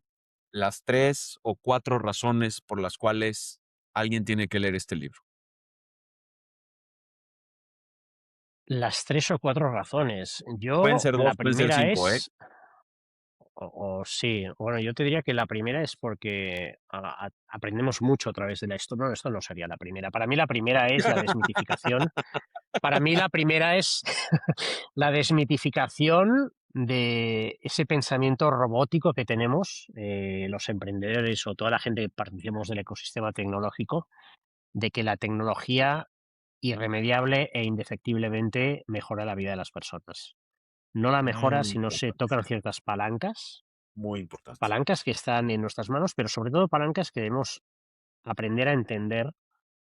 las 3 o 4 razones por las cuales alguien tiene que leer este libro? Las 3 o 4 razones. Pueden Yo, ser la 2, pueden ser primera 5, ¿eh? es, o sí, bueno, yo te diría que la primera es porque aprendemos mucho a través de la historia. No, esto no sería la primera. Para mí la primera es la desmitificación. Para mí la primera es la desmitificación de ese pensamiento robótico que tenemos los emprendedores o toda la gente que participamos del ecosistema tecnológico, de que la tecnología irremediable e indefectiblemente mejora la vida de las personas. No la mejora Muy si no se importante, tocan sí. ciertas palancas, Muy importante. palancas que están en nuestras manos, pero sobre todo palancas que debemos aprender a entender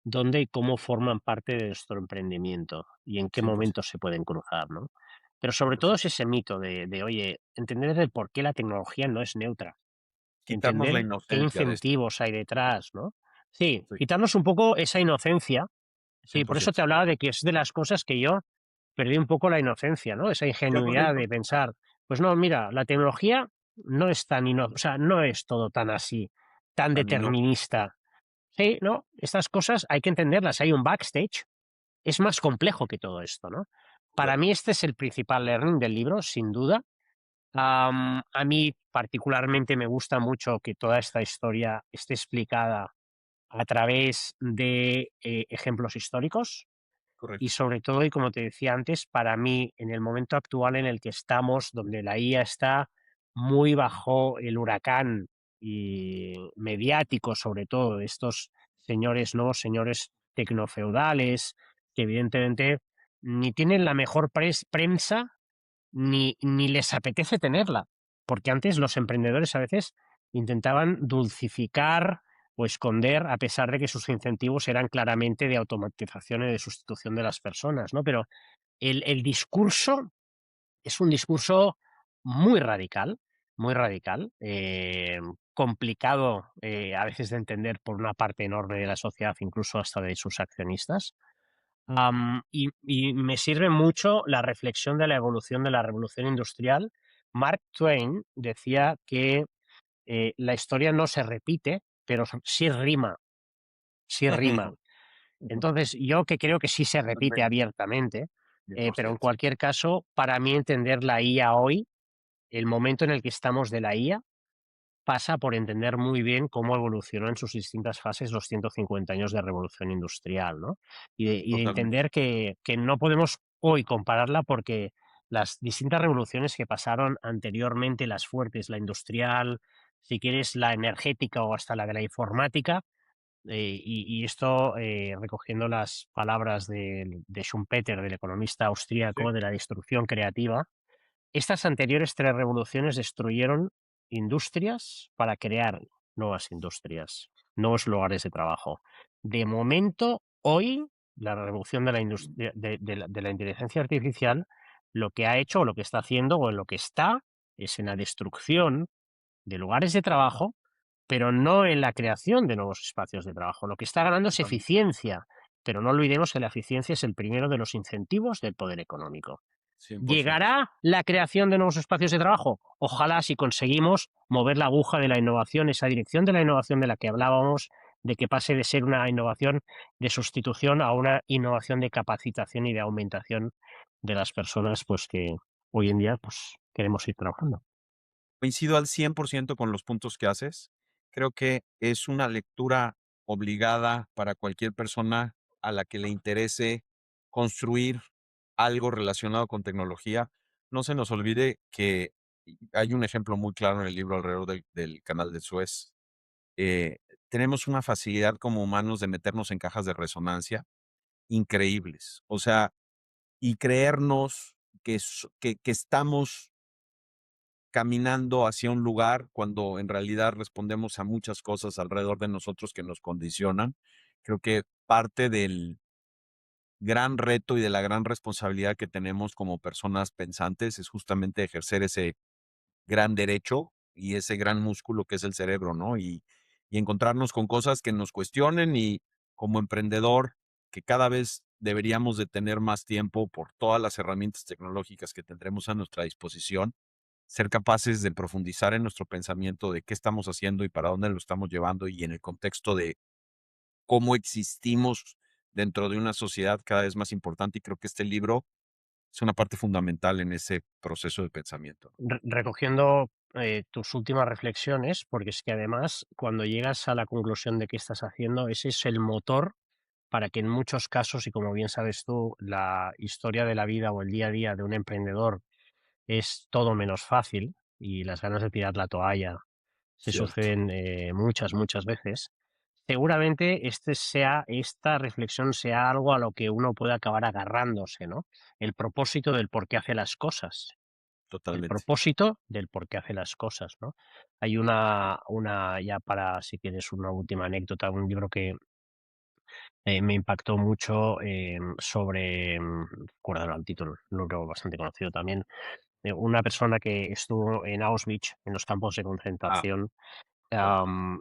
dónde y cómo forman parte de nuestro emprendimiento y en qué 100%. momentos se pueden cruzar, ¿no? Pero sobre todo 100%. es ese mito oye, entender el por qué la tecnología no es neutra, Quitarnos la entender qué inocencia de esto. incentivos hay detrás, ¿no? Sí, Sí, quitarnos un poco esa inocencia. Sí, por eso 100%. te hablaba de que es de las cosas que yo perdí un poco la inocencia, ¿no? Esa ingenuidad 100%. de pensar, pues no, mira, la tecnología no es o sea, no es todo tan así, tan Tan ino determinista. Sí, ¿no? Estas cosas hay que entenderlas. Hay un backstage, es más complejo que todo esto, ¿no? Para correcto. mí este es el principal learning del libro, sin duda. A mí particularmente me gusta mucho que toda esta historia esté explicada a través de ejemplos históricos y Correcto. sobre todo, y como te decía antes, para mí en el momento actual en el que estamos, donde la IA está muy bajo el huracán y mediático, sobre todo de estos señores, nuevos señores tecnofeudales, que evidentemente ni tienen la mejor prensa ni les apetece tenerla, porque antes los emprendedores a veces intentaban dulcificar o esconder, a pesar de que sus incentivos eran claramente de automatización y de sustitución de las personas, ¿no? Pero el discurso es un discurso muy radical, complicado a veces de entender por una parte enorme de la sociedad, incluso hasta de sus accionistas, Y me sirve mucho la reflexión de la evolución de la revolución industrial. Mark Twain decía que la historia no se repite, pero sí rima, sí rima. Entonces, yo que creo que sí se repite abiertamente, pero en 100%. cualquier caso, para mí entender la IA hoy, el momento en el que estamos de la IA, pasa por entender muy bien cómo evolucionó en sus distintas fases los 150 años de revolución industrial, ¿no? Y de Totalmente. entender que no podemos hoy compararla porque las distintas revoluciones que pasaron anteriormente, las fuertes, la industrial, si quieres, la energética o hasta la de la informática, y esto recogiendo las palabras de Schumpeter, del economista Sí, austríaco, de la destrucción creativa, estas anteriores tres revoluciones destruyeron industrias para crear nuevas industrias, nuevos lugares de trabajo. De momento, hoy, la revolución de la, de la inteligencia artificial lo que ha hecho o lo que está haciendo o en lo que está es en la destrucción de lugares de trabajo, pero no en la creación de nuevos espacios de trabajo. Lo que está ganando es totalmente. eficiencia, pero no olvidemos que la eficiencia es el primero de los incentivos del poder económico. 100%. ¿Llegará la creación de nuevos espacios de trabajo? Ojalá, si conseguimos mover la aguja de la innovación, esa dirección de la innovación de la que hablábamos, de que pase de ser una innovación de sustitución a una innovación de capacitación y de aumentación de las personas, pues que hoy en día pues queremos ir trabajando. Coincido al 100% con los puntos que haces. Creo que es una lectura obligada para cualquier persona a la que le interese construir algo relacionado con tecnología. No se nos olvide que hay un ejemplo muy claro en el libro alrededor del canal de Suez. Eh, Tenemos una facilidad como humanos de meternos en cajas de resonancia increíbles. O sea, y creernos que estamos caminando hacia un lugar cuando en realidad respondemos a muchas cosas alrededor de nosotros que nos condicionan. Creo que parte del gran reto y de la gran responsabilidad que tenemos como personas pensantes es justamente ejercer ese gran derecho y ese gran músculo que es el cerebro, ¿no? Y encontrarnos con cosas que nos cuestionen y como emprendedor, que cada vez deberíamos de tener más tiempo por todas las herramientas tecnológicas que tendremos a nuestra disposición, ser capaces de profundizar en nuestro pensamiento de qué estamos haciendo y para dónde lo estamos llevando y en el contexto de cómo existimos dentro de una sociedad cada vez más importante. Y creo que este libro es una parte fundamental en ese proceso de pensamiento. Recogiendo tus últimas reflexiones, porque es que además cuando llegas a la conclusión de qué estás haciendo, ese es el motor para que en muchos casos, y como bien sabes tú, la historia de la vida o el día a día de un emprendedor es todo menos fácil y las ganas de tirar la toalla se Cierto. suceden muchas, muchas veces. Seguramente esta reflexión sea algo a lo que uno puede acabar agarrándose, ¿no? El propósito del por qué hace las cosas, el Totalmente. propósito del por qué hace las cosas, ¿no? Hay una ya para, si quieres, una última anécdota, un libro que me impactó mucho sobre, recuerdo ahora el título, un libro bastante conocido también, de una persona que estuvo en Auschwitz, en los campos de Ah, concentración, fuerte.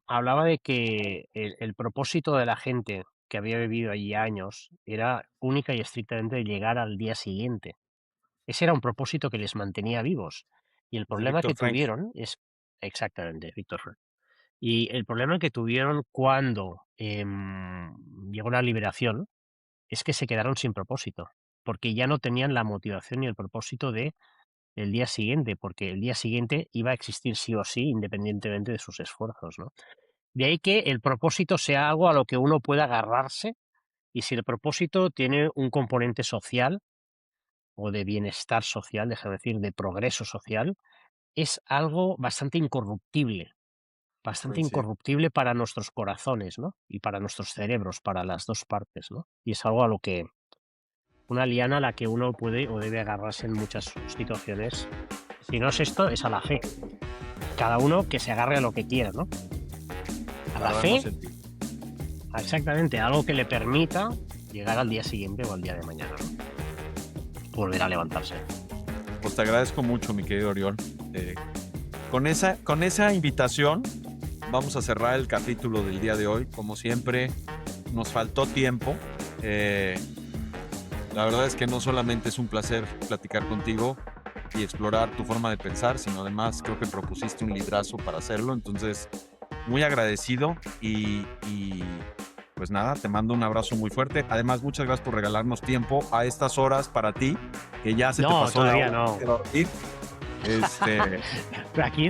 hablaba de que el propósito de la gente que había vivido allí años era única y estrictamente llegar al día siguiente. Ese era un propósito que les mantenía vivos. Y el Es de problema Víctor que Frank. tuvieron es exactamente, Víctor Frank. Y el problema que tuvieron cuando llegó la liberación es que se quedaron sin propósito, porque ya no tenían la motivación y el propósito de el día siguiente, porque el día siguiente iba a existir sí o sí, independientemente de sus esfuerzos, ¿no? De ahí que el propósito sea algo a lo que uno pueda agarrarse, y si el propósito tiene un componente social o de bienestar social, déjame decir, de progreso social, es algo bastante Coincido. incorruptible para nuestros corazones, ¿no? Y para nuestros cerebros, para las dos partes, ¿no? Y es algo a lo que, una liana a la que uno puede o debe agarrarse en muchas situaciones. Si no es esto, es a la fe. Cada uno que se agarre a lo que quiera, ¿no? A la Para fe, darnos sentido. exactamente, algo que le permita llegar al día siguiente o al día de mañana, ¿no? Volver a levantarse. Pues te agradezco mucho, mi querido Orión. Eh, con esa invitación vamos a cerrar el capítulo del día de hoy. Como siempre, nos faltó tiempo. La verdad es que no solamente es un placer platicar contigo y explorar tu forma de pensar, sino además creo que propusiste un liderazgo para hacerlo. Entonces, muy agradecido y pues nada, te mando un abrazo muy fuerte. Además, muchas gracias por regalarnos tiempo a estas horas para ti, que ya se te pasó todavía la hora no. de dormir.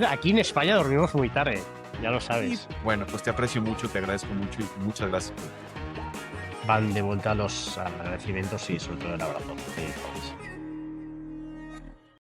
Aquí en España dormimos muy tarde, ya lo sabes. Bueno, pues te aprecio mucho, te agradezco mucho y muchas gracias. Van de vuelta los agradecimientos y sobre todo el abrazo. Sí, pues.